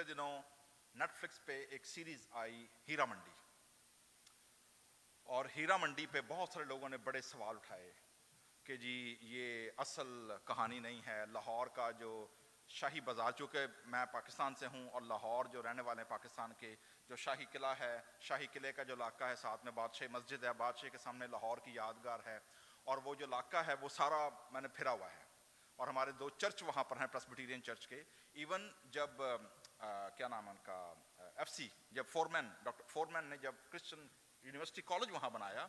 دنوں net flicks پہ ایک سیریز آئی ہیرا منڈی، اور ہیرا منڈی پہ بہت سارے لوگوں نے بڑے سوال اٹھائے کہ جی یہ اصل کہانی نہیں ہے، لاہور کا جو شاہی بازار، چونکہ میں پاکستان سے ہوں اور لاہور جو رہنے والے ہیں پاکستان کے، جو شاہی قلعہ ہے، شاہی قلعے کا جو علاقہ ہے، ساتھ میں بادشاہ مسجد ہے، بادشاہ کے سامنے لاہور کی یادگار ہے، اور وہ جو علاقہ ہے وہ سارا میں نے پھرا ہوا ہے، اور ہمارے 2 چرچ وہاں پر ہیں پریسبیٹیرین چرچ کے. ایون جب کیا نام ہے ان کا، ایف سی، جب ڈاکٹر فورمین نے جب کرسچن یونیورسٹی کالج وہاں بنایا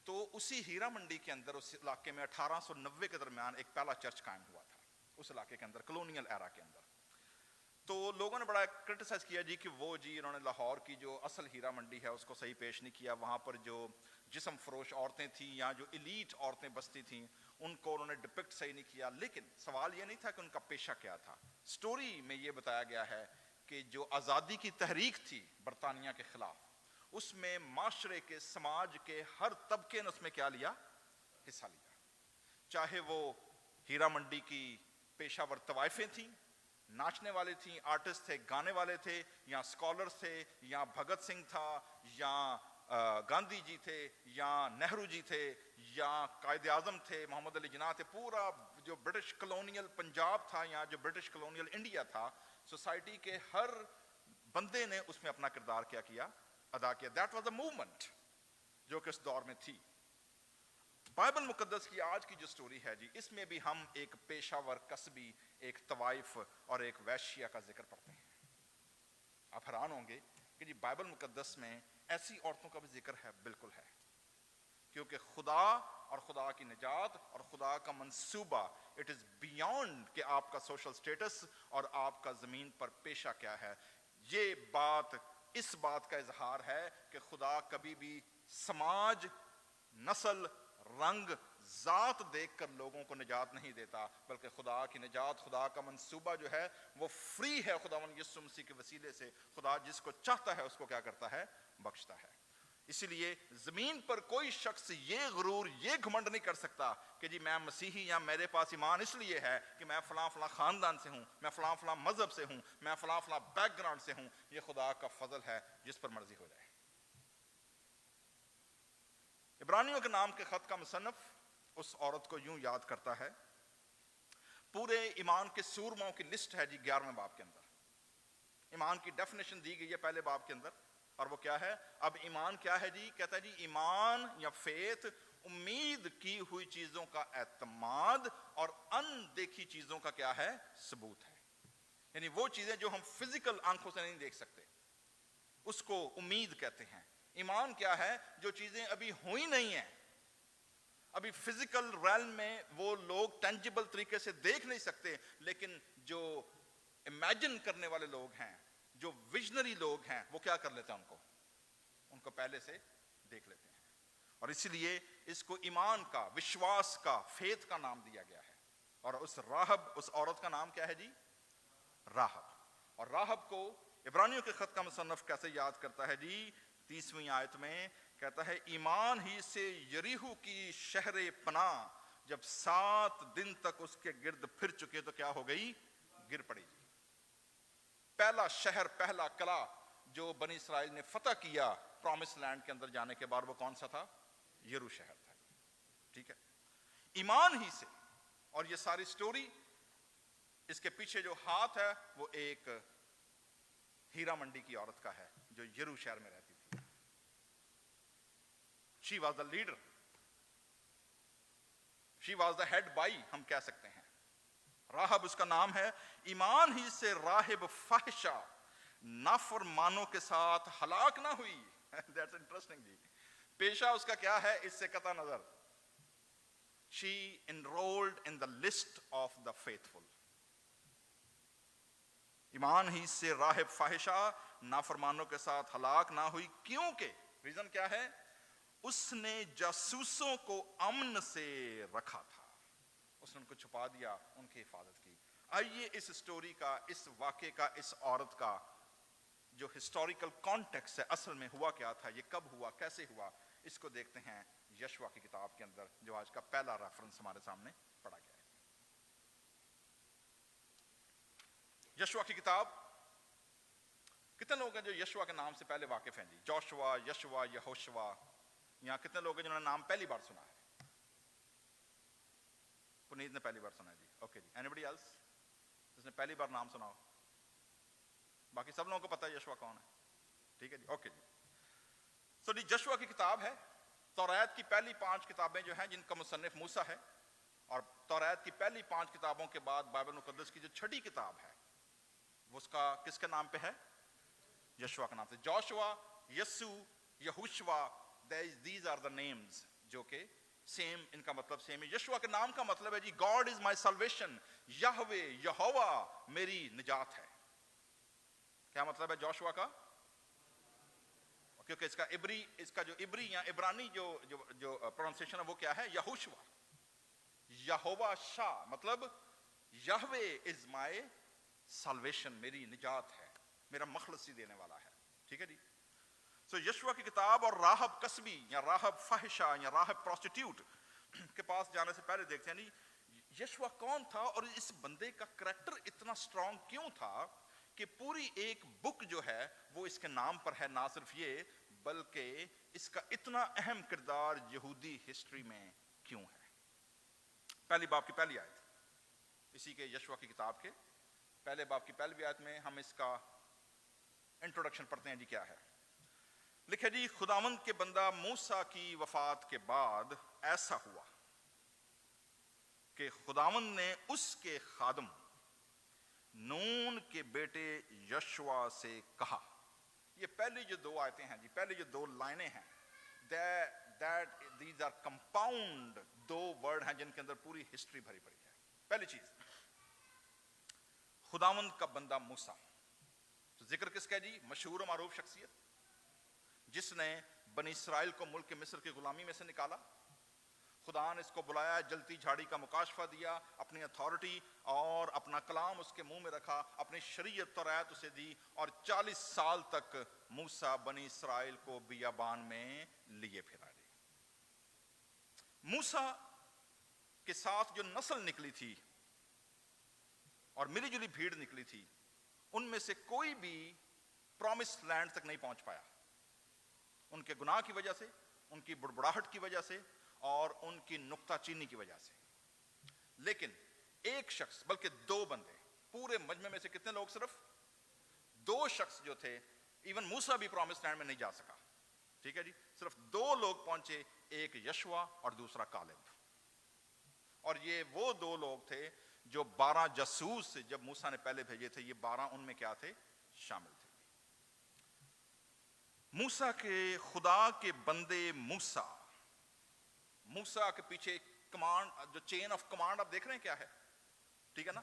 تو اسی ہیرا منڈی کے اندر اس علاقے میں 1890 کے درمیان ایک پہلا چرچ قائم ہوا تھا اس علاقے کے اندر، کلونیل ایرا کے اندر. تو لوگوں نے بڑا کرٹیسائز کیا جی کہ وہ جی انہوں نے لاہور کی جو اصل ہیرا منڈی ہے اس کو صحیح پیش نہیں کیا، وہاں پر جو جسم فروش عورتیں تھیں یا جو ایلیٹ عورتیں بستی تھیں ان کو انہوں نے ڈپکٹ صحیح نہیں کیا. لیکن سوال یہ نہیں تھا کہ ان کا پیشہ کیا تھا، سٹوری میں یہ بتایا گیا ہے کہ جو آزادی کی تحریک تھی برطانیہ کے خلاف، اس میں معاشرے کے، سماج کے ہر طبقے نے اس میں کیا لیا، حصہ لیا. چاہے وہ ہیرا منڈی کی پیشہ ور طوائفیں تھیں، ناچنے والے تھیں، آرٹسٹ تھے، گانے والے تھے، یا اسکالرس تھے، یا بھگت سنگھ تھا، یا گاندھی جی تھے، یا نہرو جی تھے، یا قائد اعظم تھے، محمد علی جناح تھے، پورا جو برٹش کلونیل پنجاب تھا یا جو برٹش کلونیل انڈیا تھا، سوسائٹی کے ہر بندے نے اس میں اپنا کردار کیا ادا کیا. دیٹ واز اے موومنٹ جو کہ اس دور میں تھی. بائبل مقدس کی آج کی جو سٹوری ہے جی، اس میں بھی ہم ایک پیشہ ور کسبی، ایک طوائف اور ایک ویشیا کا ذکر پڑھتے ہیں. آپ حیران ہوں گے کہ جی بائبل مقدس میں ایسی عورتوں کا بھی ذکر ہے. بالکل ہے، کیونکہ خدا اور خدا کی نجات اور خدا کا منصوبہ اٹ از بیونڈ کہ آپ کا سوشل سٹیٹس اور آپ کا زمین پر پیشہ کیا ہے. یہ بات، اس بات کا اظہار ہے کہ خدا کبھی بھی سماج، نسل، رنگ، ذات دیکھ کر لوگوں کو نجات نہیں دیتا، بلکہ خدا کی نجات، خدا کا منصوبہ جو ہے وہ فری ہے. خداوند یسوع مسیح کے وسیلے سے خدا جس کو چاہتا ہے اس کو کیا کرتا ہے، بخشتا ہے. اسی لیے زمین پر کوئی شخص یہ غرور، یہ گھمنڈ نہیں کر سکتا کہ جی میں مسیحی یا میرے پاس ایمان اس لیے ہے کہ میں فلاں فلاں خاندان سے ہوں، میں فلاں فلاں مذہب سے ہوں، میں فلاں فلاں بیک گراؤنڈ سے ہوں. یہ خدا کا فضل ہے، جس پر مرضی ہو جائے. عبرانیوں کے نام کے خط کا مصنف اس عورت کو یوں یاد کرتا ہے. پورے ایمان کے سورموں کی لسٹ ہے جی 11ویں باب کے اندر. ایمان کی ڈیفینیشن دی گئی ہے پہلے باب کے اندر، اور وہ کیا ہے؟ اب ایمان کیا ہے جی؟ کہتا ہے جی ایمان یا فیتھ امید کی ہوئی چیزوں کا اعتماد اور ان دیکھی چیزوں کا کیا ہے، ثبوت ہے. یعنی وہ چیزیں جو ہم فزیکل آنکھوں سے نہیں دیکھ سکتے اس کو امید کہتے ہیں. ایمان کیا ہے؟ جو چیزیں ابھی ہوئی نہیں ہیں، ابھی فزیکل ریلم میں وہ لوگ ٹینجیبل طریقے سے دیکھ نہیں سکتے، لیکن جو امیجن کرنے والے لوگ ہیں، جو ویژنری لوگ ہیں، وہ کیا کر لیتے ہیں، ان کو پہلے سے دیکھ لیتے ہیں. اور اسی لیے اس کو ایمان کا، وشواس کا، فیتھ کا نام دیا گیا ہے. اور اس راہب، اس عورت کا نام کیا ہے جی؟ راہب. اور راہب کو عبرانیوں کے خط کا مصنف کیسے یاد کرتا ہے جی؟ 30ویں آیت میں کہتا ہے ایمان ہی سے یریحو کی شہر پناہ جب 7 دن تک اس کے گرد پھر چکے تو کیا ہو گئی؟ گر پڑی جی. پہلا شہر، پہلا قلعہ جو بنی اسرائیل نے فتح کیا پرومس لینڈ کے اندر جانے کے بعد، وہ کون سا تھا؟ یرو شہر تھا. ٹھیک ہے، ایمان ہی سے. اور یہ ساری سٹوری، اس کے پیچھے جو ہاتھ ہے وہ ایک ہیرا منڈی کی عورت کا ہے جو یرو شہر میں رہتی تھی. She was the leader. She was the head boy ہم کہہ سکتے ہیں. راہب اس کا نام ہے. ایمان ہی سے راہب فاحشہ نافرمانوں کے ساتھ ہلاک نہ ہوئی. That's interesting جی. پیشہ اس کا کیا ہے اس سے قطع نظر؟ She enrolled in the list of the faithful. ایمان ہی سے راہب فاحشہ نافرمانوں کے ساتھ ہلاک نہ ہوئی، کیونکہ ریزن کیا ہے؟ اس نے جاسوسوں کو امن سے رکھا تھا. اس نے ان کو چھپا دیا، ان کی حفاظت کی. آئیے اس سٹوری کا، اس واقعے کا، اس عورت کا جو ہسٹوریکل کانٹیکس ہے، اصل میں ہوا کیا تھا، یہ کب ہوا، کیسے ہوا، اس کو دیکھتے ہیں یشوع کی کتاب کے اندر، جو آج کا پہلا ریفرنس ہمارے سامنے پڑھا گیا ہے. یشوع کی کتاب کتنے لوگ ہیں جو یشوا کے نام سے پہلے واقف ہیں جی؟ Joshua, Yeshua, یہوشوا. یہاں کتنے لوگ ہیں جنہوں نے نام پہلی بار سنا ہے؟ پنیت نے پہلی بار سنا ہے جی. اوکے جی. اینی بڈی ایلس جس نے پہلی بار نام سنا ہو؟ باقی سب لوگوں کو پتہ ہے یشوا کون ہے. ٹھیک ہے جی. اوکے جی. سو جی یشوا کی کتاب ہے. توریت کی پہلی 5 کتابیں جو ہیں جن کا مصنف موسیٰ ہے، اور توریت کی پہلی 5 کتابوں کے بعد بائبل مقدس کی جو 6ٹھی کتاب ہے وہ اس کا کس کے نام پہ ہے؟ یشوا کے نام سے. جوشوا، یسو، Yehoshua, these are the names جو کہ سیم، ان کا مطلب سیم ہے. یشوا کے نام کا مطلب ہے جی گاڈ از مائی سلویشن، یہوے، یہوہ میری نجات ہے. کیا مطلب ہے جوشوا کا؟ کیونکہ اس کا جو عبری یا عبرانی جو پروننسیشن ہے وہ کیا ہے؟ یہوشوا. یہوہ شاہ مطلب یہوے از مائی سلویشن، میری نجات ہے، میرا مخلصی دینے والا ہے. ٹھیک ہے جی. سو یشوا کی کتاب. اور راہب کسبی یا راہب فاحشہ یا راہب پروسٹیٹیوٹ کے پاس جانے سے پہلے دیکھتے ہیں نہیں یشوا کون تھا اور اس بندے کا کریکٹر اتنا سٹرونگ کیوں تھا کہ پوری ایک بک جو ہے وہ اس کے نام پر ہے. نہ صرف یہ بلکہ اس کا اتنا اہم کردار یہودی ہسٹری میں کیوں ہے. پہلی باب کی پہلی آیت اسی کے یشوا کی کتاب کے پہلے باب کی پہلی آیت میں ہم اس کا انٹروڈکشن پڑھتے ہیں جی. کیا ہے لکھا جی؟ خداوند کے بندہ موسیٰ کی وفات کے بعد ایسا ہوا کہ خداوند نے اس کے خادم نون کے بیٹے یشوا سے کہا. یہ پہلی جو 2 آیتیں ہیں جی، پہلی جو 2 لائنیں ہیں، these are compound 2 ورڈ ہیں جن کے اندر پوری ہسٹری بھری پڑی ہے. پہلی چیز خداوند کا بندہ موسیٰ. تو ذکر کس کا جی؟ مشہور و معروف شخصیت جس نے بنی اسرائیل کو ملک مصر کی غلامی میں سے نکالا. خدا نے اس کو بلایا، جلتی جھاڑی کا مکاشفہ دیا، اپنی اتھارٹی اور اپنا کلام اس کے منہ میں رکھا، اپنی شریعت توریت اسے دی، اور 40 سال تک موسیٰ بنی اسرائیل کو بیابان میں لیے پھرا. موسیٰ کے ساتھ جو نسل نکلی تھی اور ملی جلی بھیڑ نکلی تھی ان میں سے کوئی بھی پرومس لینڈ تک نہیں پہنچ پایا، ان کے گناہ کی وجہ سے، ان کی بڑبڑاہٹ کی وجہ سے اور ان کی نکتہ چینی کی وجہ سے. لیکن ایک شخص، بلکہ 2 بندے، پورے مجمع میں سے کتنے لوگ؟ صرف 2 شخص جو تھے. ایون موسیٰ بھی پرومس لینڈ میں نہیں جا سکا. ٹھیک ہے جی. صرف 2 لوگ پہنچے، ایک یشوا اور دوسرا کالب. اور یہ وہ 2 لوگ تھے جو 12 جاسوس جب موسیٰ نے پہلے بھیجے تھے، یہ 12 ان میں کیا تھے؟ شامل تھے. موسیٰ کے خدا کے بندے موسیٰ کے پیچھے کمانڈ، جو چین آف کمانڈ آپ دیکھ رہے ہیں کیا ہے؟ ٹھیک ہے نا؟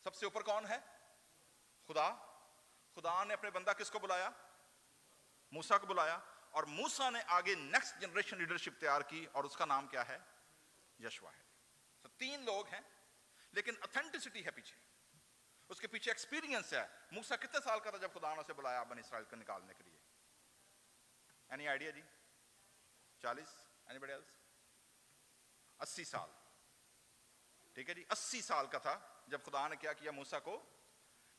سب سے اوپر کون ہے؟ خدا. خدا نے اپنے بندہ کس کو بلایا؟ موسیٰ کو بلایا. اور موسیٰ نے آگے نیکسٹ جنریشن لیڈرشپ تیار کی اور اس کا نام کیا ہے؟ یشوا ہے. تو 3 لوگ ہیں لیکن اتھینٹسٹی ہے پیچھے، اس کے پیچھے ایکسپیرینس ہے. موسیٰ کتنے سال کا تھا جب خدا نے اسے بلایا بنی اسرائیل کو نکالنے کے لیے؟ اینی آئیڈیا جی؟ 40؟ اینی بڈی ایلس؟ 80 سال. ٹھیک ہے جی. 80 سال کا تھا جب خدا نے کیا کیا موسیٰ کو؟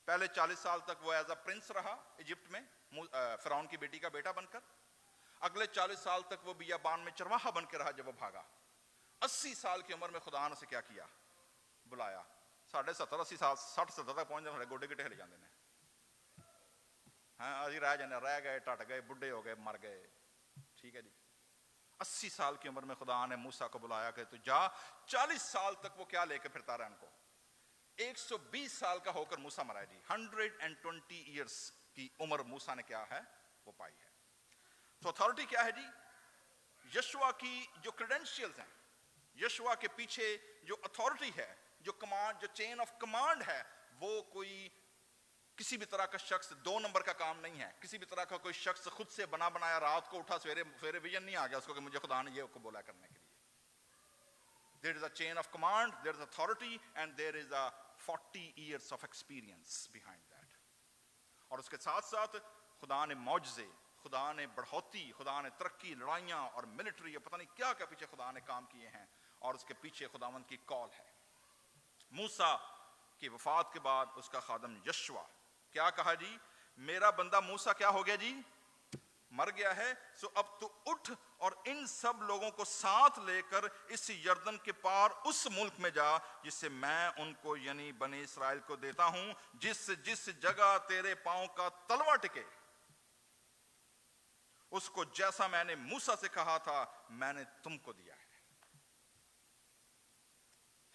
پہلے 40 سال تک وہ ایز اے پرنس رہا ایجپٹ میں، فرعون کی بیٹی کا بیٹا بن کر. اگلے 40 سال تک وہ بیابان میں چرواہا بن کے رہا جب وہ بھاگا. 80 سال کی عمر میں خدا نے اسے کیا کیا؟ بلایا. 70 80 سال 60 70 تک پہنچ جاتے، گوڈے گٹے ہلے جاندے نے. ہاں ابھی رہ گئے، ٹٹ گئے، بڈھے ہو گئے، مر گئے. ٹھیک ہے جی. 80 سال کی عمر میں خدا نے موسیٰ کو بلایا کہ تو جا. 40 سال تک وہ کیا لے کے پھرتا رہا ان کو؟ 120 سال کا ہو کر موسیٰ مرا ہے جی. 120 ایئرس کی عمر موسیٰ نے کیا ہے؟ وہ پائی ہے. تو اتھارٹی کیا ہے جی؟ یشوا کی جو کریڈینشیلز ہیں، یشوا کے پیچھے جو اتھارٹی ہے، جو کمانڈ، جو چین آف کمانڈ ہے، وہ کوئی کسی بھی طرح کا شخص 2 نمبر کا کام نہیں ہے. کسی بھی طرح کا کوئی شخص خود سے بنا بنایا رات کو اٹھا سویرے ویژن نہیں آ گیا اس کو کہ مجھے خدا نے یہ کو بولا کرنے کے لیے. There is a chain of command, there is authority, and there is a 40 years of experience behind that. اور اس کے ساتھ ساتھ خدا نے معجزے، خدا نے بڑھوتی، خدا نے ترقی، لڑائیاں اور ملٹری، پتہ نہیں کیا کیا پیچھے خدا نے کام کیے ہیں. اور اس کے پیچھے خداوند کی کال ہے. موسیٰ کی وفات کے بعد اس کا خادم یشوا کیا کہا جی؟ میرا بندہ موسیٰ کیا ہو گیا جی؟ مر گیا ہے. سو اب تو اٹھ اور ان سب لوگوں کو ساتھ لے کر اس یردن کے پار اس ملک میں جا جس سے میں ان کو یعنی بنی اسرائیل کو دیتا ہوں. جس جس جگہ تیرے پاؤں کا تلوا ٹکے اس کو جیسا میں نے موسیٰ سے کہا تھا میں نے تم کو دیا ہے.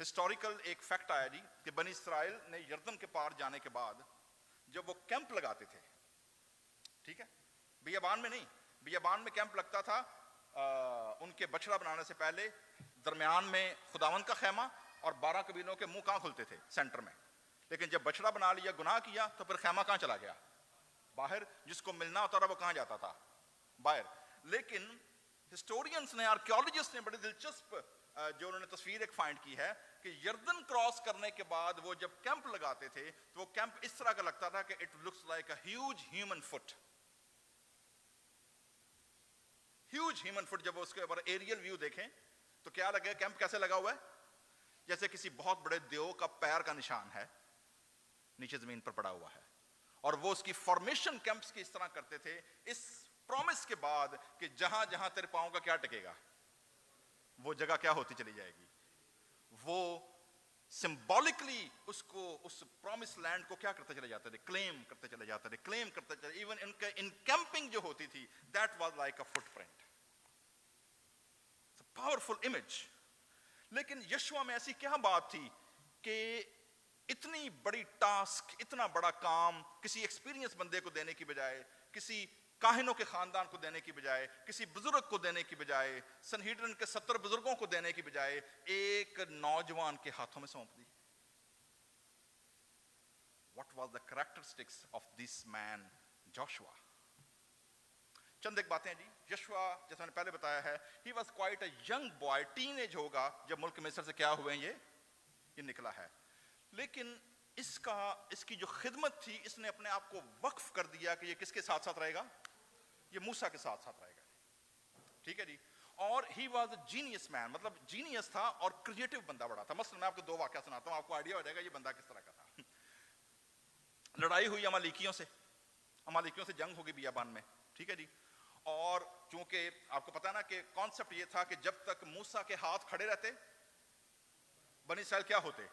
ہسٹوریکل ایک فیکٹ آیا جی کہ بنی اسرائیل نے یردن کے پار جانے کے بعد جب وہ کیمپ لگاتے تھے, ٹھیک ہے, بیابان میں نہیں, بیابان میں کیمپ لگتا تھا ان کے بچڑا بنانے سے پہلے, درمیان میں خداوند کا خیمہ اور 12 قبیلوں کے منہ کہاں کھلتے تھے؟ سینٹر میں. لیکن جب بچڑا بنا لیا, گناہ کیا, تو پھر خیمہ کہاں چلا گیا؟ باہر. جس کو ملنا ہوتا رہا وہ کہاں جاتا تھا؟ باہر. لیکن ہسٹورینز نے, آرکیولوجسٹ نے بڑے دلچسپ جو انہوں نے تصویر ایک فائنڈ کی ہے کہ یردن کراس کرنے کے بعد وہ جب کیمپ لگاتے تھے تو وہ کیمپ اس طرح کا لگتا تھا کہ it looks like a huge human foot. Huge human foot. جب اس کے اوپر ایریل ویو دیکھیں تو کیا لگے؟ کیمپ کیسے لگا ہوا ہے؟ جیسے کسی بہت بڑے دیو کا پیر کا نشان ہے نیچے زمین پر پڑا ہوا ہے. اور وہ اس کی فارمیشن کیمپس کی اس طرح کرتے تھے اس پرومس کے بعد کہ جہاں جہاں تیرے پاؤں کا کیا ٹکے گا وہ جگہ کیا ہوتی چلی جائے گی. وہ سمبولکلی اس کو, اس پرومس لینڈ کو کیا کرتے چلے جاتے تھے؟ کلیم کرتے چلے جاتے تھے, کلیم کرتے چلے. ایون ان کیمپنگ جو ہوتی تھی that was like a footprint. Powerful image. لیکن یشوع میں ایسی کیا بات تھی کہ اتنی بڑی ٹاسک, اتنا بڑا کام کسی ایکسپیرینس بندے کو دینے کی بجائے, کسی کاہنوں کے خاندان کو دینے کی بجائے, کسی بزرگ کو دینے کی بجائے, سنہیڈرن کے 70 بزرگوں کو دینے کی بجائے ایک نوجوان کے ہاتھوں میں سونپ دی. What was the characteristics of this man Joshua? چند ایک باتیں جی. یشوع جیسے میں نے پہلے بتایا ہے he was quite a young boy, teenage ہوگا جب ملک مصر سے کیا ہوئے ہیں یہ نکلا ہے. لیکن اس کی جو خدمت تھی اس نے اپنے آپ کو وقف کر دیا کہ یہ کس کے ساتھ ساتھ رہے گا؟ یہ موسیٰ کے ساتھ ساتھ رہے گا. ٹھیک ہے جی. اور ہی واز اے جینیس مین, مطلب جینیس تھا اور کریٹو بندہ بڑا تھا. مثلا میں آپ کو 2 واقعہ سناتا ہوں, آپ کو آئیڈیا ہو جائے گا یہ بندہ کس طرح کا تھا. لڑائی ہوئی امالیکیوں سے جنگ ہوگی بیابان میں. ٹھیک ہے جی. اور چونکہ آپ کو پتا نا کہ کانسیپٹ یہ تھا کہ جب تک موسیٰ کے ہاتھ کھڑے رہتے بنی اسرائیل کیا ہوتے,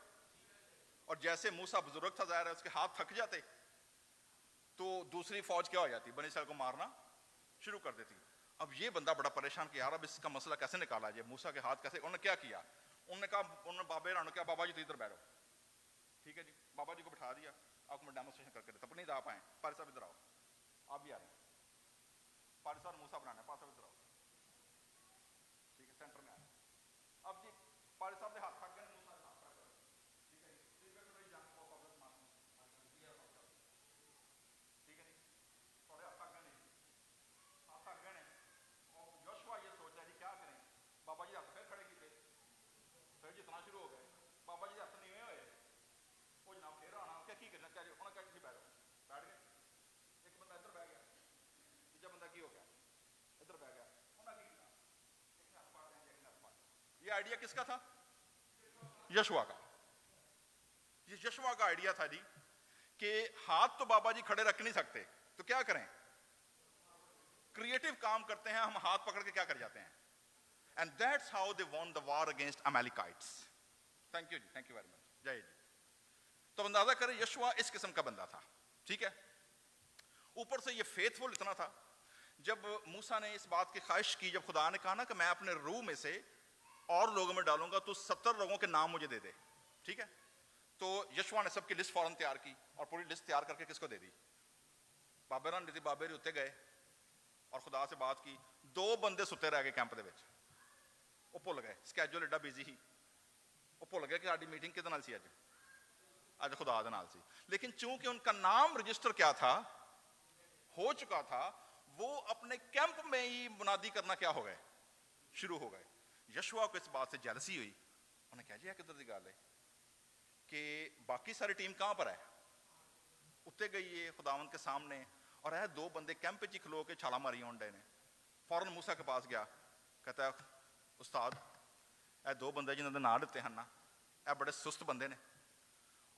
اور جیسے موسیٰ بزرگ تھا ظاہر ہے اس کے ہاتھ تھک جاتے تو دوسری فوج کیا ہو جاتی, بنی اسرائیل کو مارنا شروع کر دیتی. اب یہ بندہ بڑا پریشان کہ یار اب اس کا مسئلہ کیسے نکالا جائے, موسیٰ کے ہاتھ کیسے. انہوں نے کیا کیا, انہوں نے کہا, انہوں نے بابا نے کہا بابا جی تو ادھر بیٹھو. ٹھیک ہے جی. بابا جی کو بٹھا دیا. آپ کو میں ڈیمونسٹریشن کر کے دیتا, اپنی آپ آئیں, پاری صاحب ادھر آؤ, آپ بھی آ رہے ہیں. پاری صاحب موسیٰ بنانا ہے, پاری صاحب ادھر آؤ. ٹھیک ہے, سینٹر میں آ رہے ہیں. اب جی پاری صاحب نے ہاتھ تھک گئے, موسیٰ نے ہاتھ تھک گئے. ٹھیک ہے جی. ٹھیک ہے جی. تھوڑے ہاتھ تھک گئے, ہاتھ تھک گئے. اور یشوع یہ سوچ رہا ہے جی کیا کریں. بابا جی ہاتھ پھر کھڑے کیتے, پھر جتنا شروع ہو گئے. بابا جی ہاتھ نیوے ہوئے, وہ جناب پھر آنا کیا کی کرنا, کیا انہوں نے کہا جی بیٹھ گئے. ایک بندہ ادھر بیٹھ گیا, تیجا بندہ کی ہو گیا ادھر بیٹھ گیا. انہوں نے کی کیا, ایک نے ہاتھ پاڑ دیا, ایک نے ہاتھ پاڑ دیا. یہ آئیڈیا کس کا تھا؟ یشوع کا. یہ یشوع کا آئیڈیا تھا جی کہ ہاتھ تو بابا جی کھڑے رکھ نہیں سکتے تو کیا کریں, کریٹو کام کرتے ہیں ہم, ہاتھ پکڑ کے کیا کر جاتے ہیں. And that's how they won the war against Amalekites. Thank you G, thank you very much. جائے جی. تو اندازہ کریں یشوع اس قسم کا بندہ تھا. ٹھیک ہے. اوپر سے یہ فیتھفل اتنا تھا, جب موسیٰ نے اس بات کی خواہش کی, جب خدا نے کہا نا کہ میں اپنے روح میں سے اور لوگوں میں ڈالوں گا تو 70 لوگوں کے نام مجھے دے دے. ٹھیک ہے. تو یشوع نے سب کی لسٹ فوراً تیار کی اور پوری لسٹ تیار کر کے کس کو دے دی؟ بابیران نے دی. بابیری اتنے گئے اور خدا سے بات کی. 2 بندے ستے رہ گئے کیمپ دے وچ, وہ بھول گئے, سکیجول ایڈا بزی ہی, وہ بھول گئے کہ ساری میٹنگ کدے نال سی اج خدا دے نال سی. لیکن چونکہ ان کا نام رجسٹر کیا تھا, ہو چکا تھا, وہ اپنے کیمپ میں ہی منادی کرنا کیا ہو گئے, شروع ہو گئے. یشوع کو اس بات سے جیلسی ہوئی. انہوں نے کہا جی کدھر دی گل ہے کہ باقی ساری ٹیم کہاں پر ہے, اتنے گئی ہے خداوند کے سامنے, اور 2 بندے کیمپ ہی کھلو کے چھالا ماری ہون ڈے نے. فوراً موسیٰ کے پاس گیا, کہتا ہے استاد 2 بندے جنہوں نے نام دیتے ہیں نا, یہ بڑے سست بندے نے,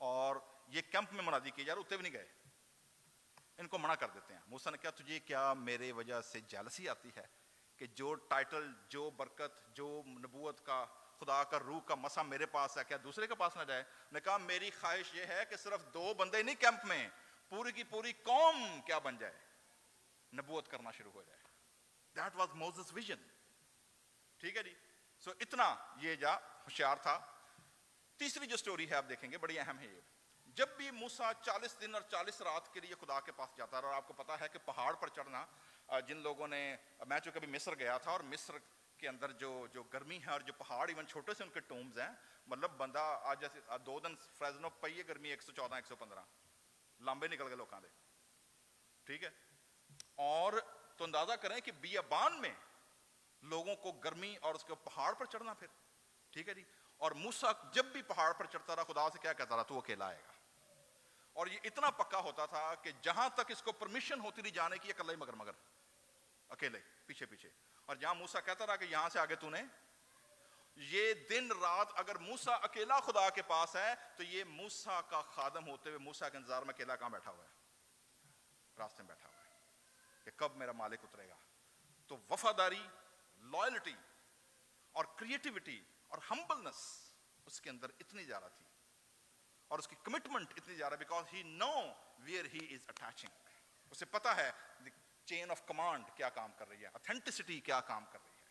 اور یہ کیمپ میں منادی کی یار اتنے بھی نہیں گئے. ان کو منع کر دیتے ہیں. موسیٰ نے کہا تجھے کیا میرے وجہ سے جیلسی آتی ہے کہ جو ٹائٹل، جو برکت، جو نبوت کا، خدا کا روح کا مسا میرے پاس ہے کیا دوسرے کے پاس نہ جائے؟ نے کہا میری خواہش یہ ہے کہ صرف 2 بندے نہیں کیمپ میں، پوری کی پوری قوم کیا بن جائے، نبوت کرنا شروع ہو جائے. That was Moses vision. ٹھیک ہے جی. سو اتنا یہ جا ہوشیار تھا. تیسری جو سٹوری ہے آپ دیکھیں گے بڑی اہم ہے یہ. جب بھی موسیٰ 40 دن اور 40 رات کے لیے خدا کے پاس جاتا رہا، اور آپ کو پتا ہے کہ پہاڑ پر چڑھنا، جن لوگوں نے، میں چونکہ کبھی مصر گیا تھا، اور مصر کے اندر جو گرمی ہے اور جو پہاڑ ایون چھوٹے سے ان کے ٹومز ہیں، مطلب بندہ آج جیسے 2 دن فریزنو پئیے گرمی 114 115 لمبے نکل گئے لوکاں دے. ٹھیک ہے. اور تو اندازہ کریں کہ بیابان میں لوگوں کو گرمی اور اس کے پہاڑ پر چڑھنا پھر. ٹھیک ہے جی. اور موسیٰ جب بھی پہاڑ پر چڑھتا رہا خدا سے کیا کہتا رہا؟ تو اکیلا آئے گا. اور یہ اتنا پکا ہوتا تھا کہ جہاں تک اس کو پرمیشن ہوتی رہی جانے کی، اکیلا ہی مگر اکیلے پیچھے پیچھے. اور جہاں موسیٰ کہتا رہا کہ یہاں سے آگے تو نے، یہ دن رات اگر موسیٰ اکیلا خدا کے پاس ہے تو یہ موسیٰ کا خادم ہوتے ہوئے موسیٰ کے انتظار میں اکیلا کہاں بیٹھا ہوا ہے؟ راستے میں بیٹھا ہوا ہے کہ کب میرا مالک اترے گا. تو وفاداری، لائلٹی اور کریٹیوٹی اور ہمبلنس اس کے اندر اتنی زیادہ تھی، اور اس کی کمٹمنٹ اتنی زیادہ، because he know where he is attaching. اسے پتا ہے چین آف کمانڈ کیا کام کر رہی ہے، اتھینٹسٹی کیا کام کر رہی ہے.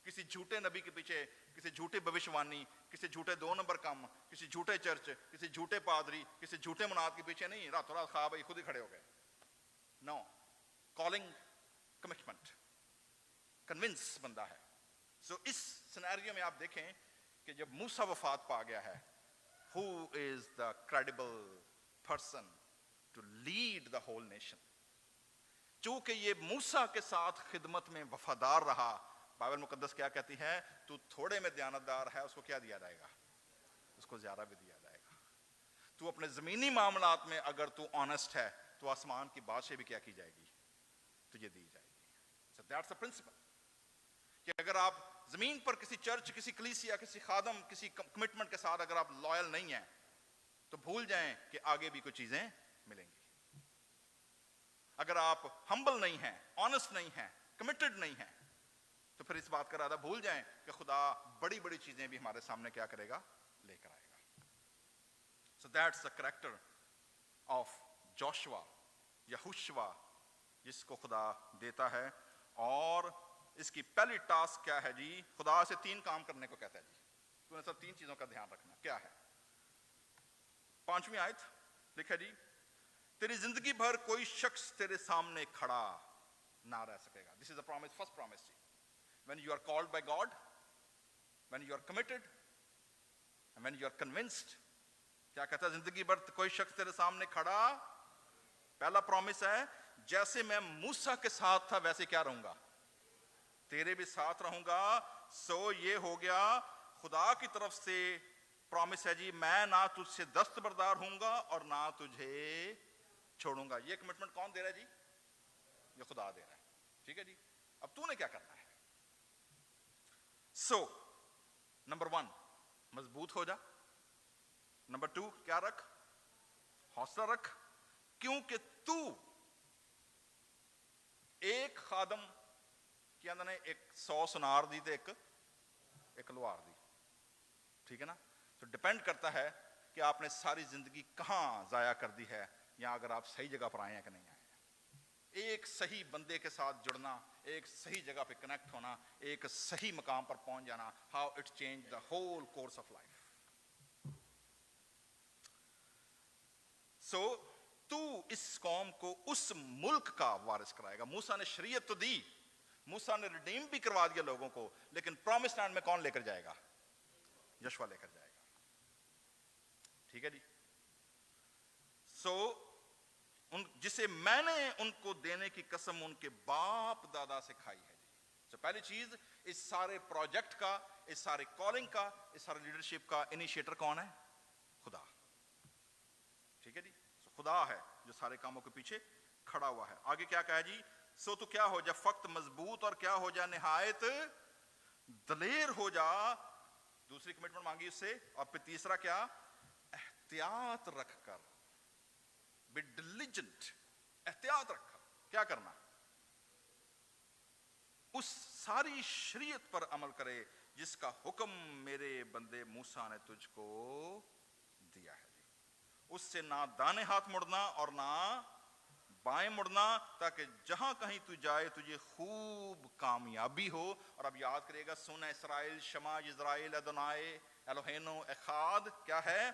کسی جھوٹے نبی کے پیچھے، کسی جھوٹے بھوشوانی، کسی جھوٹے 2 نمبر کم، کسی جھوٹے چرچ، کسی جھوٹے پادری، کسی جھوٹے مناد کے پیچھے نہیں راتوں رات خواب آئی خود ہی کھڑے ہو گئے. نو، کالنگ، کمٹمنٹ، کنونس بندہ ہے. سو اس سینیریو میں آپ دیکھیں کہ جب موسیٰ وفات پا گیا ہے، who is the credible person to lead the whole nation. چونکہ یہ موسیٰ کے ساتھ خدمت میں وفادار رہا، بائبل مقدس کیا کہتی ہے؟ تو تھوڑے میں دیانتدار ہے، اس کو کیا دیا جائے گا؟ اس کو زیادہ بھی دیا جائے گا. تو اپنے زمینی معاملات میں اگر تو آنسٹ ہے تو آسمان کی بادشاہی بھی کیا کی جائے گی؟ تجھے دی جائے گی. So that's the principle. کہ اگر آپ زمین پر کسی چرچ، کسی کلیسیا، کسی خادم، کسی کمٹمنٹ کے ساتھ اگر آپ لائل نہیں ہیں تو بھول جائیں کہ آگے بھی کچھ چیزیں ملیں گی. اگر آپ ہمبل نہیں ہیں، آنسٹ نہیں ہیں، کمیٹڈ نہیں ہیں، تو پھر اس بات کا ارادہ بھول جائیں کہ خدا بڑی بڑی چیزیں بھی ہمارے سامنے کیا کرے گا؟ لے کر آئے گا. So that's the character of Joshua، یہوشوا، جس کو خدا دیتا ہے. اور اس کی پہلی ٹاسک کیا ہے جی؟ خدا سے 3 کام کرنے کو کہتا ہے جی. تو نے سب 3 چیزوں کا دھیان رکھنا. کیا ہے؟ 5ویں آیت لکھا جی، تیری زندگی بھر کوئی شخص تیرے سامنے کھڑا نہ رہ سکے گا. This is the promise, first promise G. When you are called by God, when you are committed, and when you are convinced، کیا کہتا ہے؟ زندگی بھر کوئی شخص تیرے سامنے کھڑا. پہلا پرومس ہے، جیسے میں موسیٰ کے ساتھ تھا ویسے کیا رہوں گا؟ تیرے بھی ساتھ رہوں گا. سو یہ ہو گیا خدا کی طرف سے پرومس ہے جی، میں نہ تجھ سے دستبردار ہوں گا اور نہ تجھے چھوڑوں گا. یہ کمٹمنٹ کون دے رہا ہے جی؟ یہ خدا دے رہا ہے. ٹھیک ہے جی. اب تو نے کیا کرنا ہے؟ سو نمبر 1 مضبوط ہو جا. نمبر 2 کیا رکھ؟ حوصلہ رکھ. کیونکہ تو ایک خادم کیا اندر نے 100 سنار دی تے ایک لوہار دی. ٹھیک ہے نا. تو ڈپینڈ کرتا ہے کہ آپ نے ساری زندگی کہاں ضائع کر دی ہے، یا اگر آپ صحیح جگہ پر آئے ہیں کہ نہیں آئے ہیں. ایک صحیح بندے کے ساتھ جڑنا، ایک صحیح جگہ پہ کنیکٹ ہونا، ایک صحیح مقام پر پہنچ جانا، how it change the whole course of life. So تو اس قوم کو اس ملک کا وارث کرائے گا. موسیٰ نے شریعت تو دی، موسیٰ نے ریڈیم بھی کروا دیا لوگوں کو، لیکن پرومس لینڈ میں کون لے کر جائے گا؟ یشوع لے کر جائے گا. ٹھیک ہے جی. سو جسے میں نے ان کو دینے کی قسم ان کے باپ دادا سے کھائی ہے جی. سو پہلی چیز، اس سارے پروجیکٹ کا، اس سارے کالنگ کا، اس سارے لیڈرشپ کا انیشیٹر کون ہے؟ خدا. ٹھیک ہے جی. سو خدا ہے جو سارے کاموں کے پیچھے کھڑا ہوا ہے. آگے کیا کہا جی؟ سو تو کیا ہو جا فقط مضبوط، اور کیا ہو جا نہایت دلیر ہو جا. دوسری کمٹمنٹ مانگی اس سے. اور پھر تیسرا کیا؟ احتیاط رکھ کر. بی ڈیلیجنٹ، احتیاط کیا کرنا؟ اس ساری شریعت پر عمل کرے جس کا حکم میرے بندے موسیٰ نے تجھ کو دیا ہے جی. اس سے نہ دانے ہاتھ مڑنا اور نہ بائیں مڑنا، تاکہ جہاں کہیں تو جائے تجھے خوب کامیابی ہو. اور اب یاد کریے گا، سن اسرائیل شما اسرائیل ادونائے الوہینو اخاد کیا ہے؟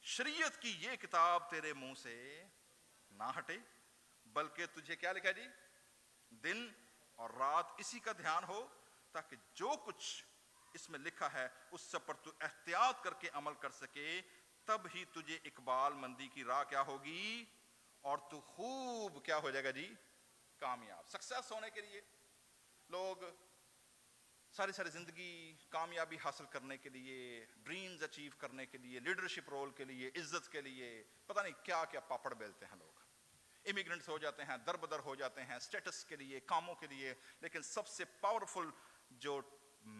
شریعت کی یہ کتاب تیرے منہ سے نہ ہٹے، بلکہ تجھے کیا لکھا جی؟ دن اور رات اسی کا دھیان ہو، تاکہ جو کچھ اس میں لکھا ہے اس سب پر تو احتیاط کر کے عمل کر سکے. تب ہی تجھے اقبال مندی کی راہ کیا ہوگی، اور تو خوب کیا ہو جائے گا جی؟ کامیاب. سکسیس ہونے کے لیے لوگ ساری زندگی کامیابی حاصل کرنے کے لیے، ڈریمز اچیو کرنے کے لیے، لیڈرشپ رول کے لیے، عزت کے لیے پتہ نہیں کیا کیا پاپڑ بیلتے ہیں. لوگ امیگرنٹس ہو جاتے ہیں، در بدر ہو جاتے ہیں سٹیٹس کے لیے، کاموں کے لیے. لیکن سب سے پاورفل جو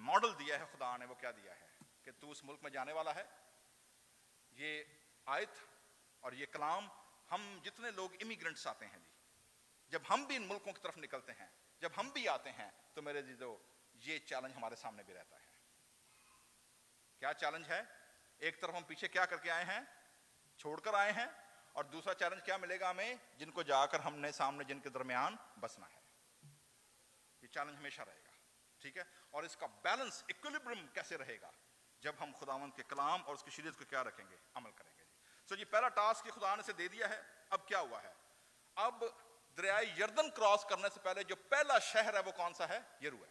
ماڈل دیا ہے خدا نے وہ کیا دیا ہے کہ تو اس ملک میں جانے والا ہے. یہ آیت اور یہ کلام ہم جتنے لوگ امیگرنٹس آتے ہیں جی، جب ہم بھی ان ملکوں کی طرف نکلتے ہیں، جب ہم بھی آتے ہیں تو میرے عزیزو یہ چیلنج ہمارے سامنے بھی رہتا ہے. کیا چیلنج ہے؟ ایک طرف ہم پیچھے کیا کر کے آئے ہیں؟ چھوڑ کر آئے ہیں. اور دوسرا چیلنج کیا ملے گا ہمیں؟ جن کو جا کر ہم نے سامنے جن کے درمیان بسنا ہے. یہ چیلنج ہمیشہ رہے گا. ٹھیک ہے؟ اور اس کا بیلنس ایکولیبرم کیسے رہے گا؟ جب ہم خداوند کے کلام اور اس کی شریعت کو کیا رکھیں گے؟ عمل کریں گے. سو یہ پہلا ٹاسک خدا نے سے دے دیا ہے. اب کیا ہوا ہے؟ اب دریائے یردن کراس کرنے سے پہلے جو پہلا شہر ہے وہ کون سا ہے؟ یرو ہے.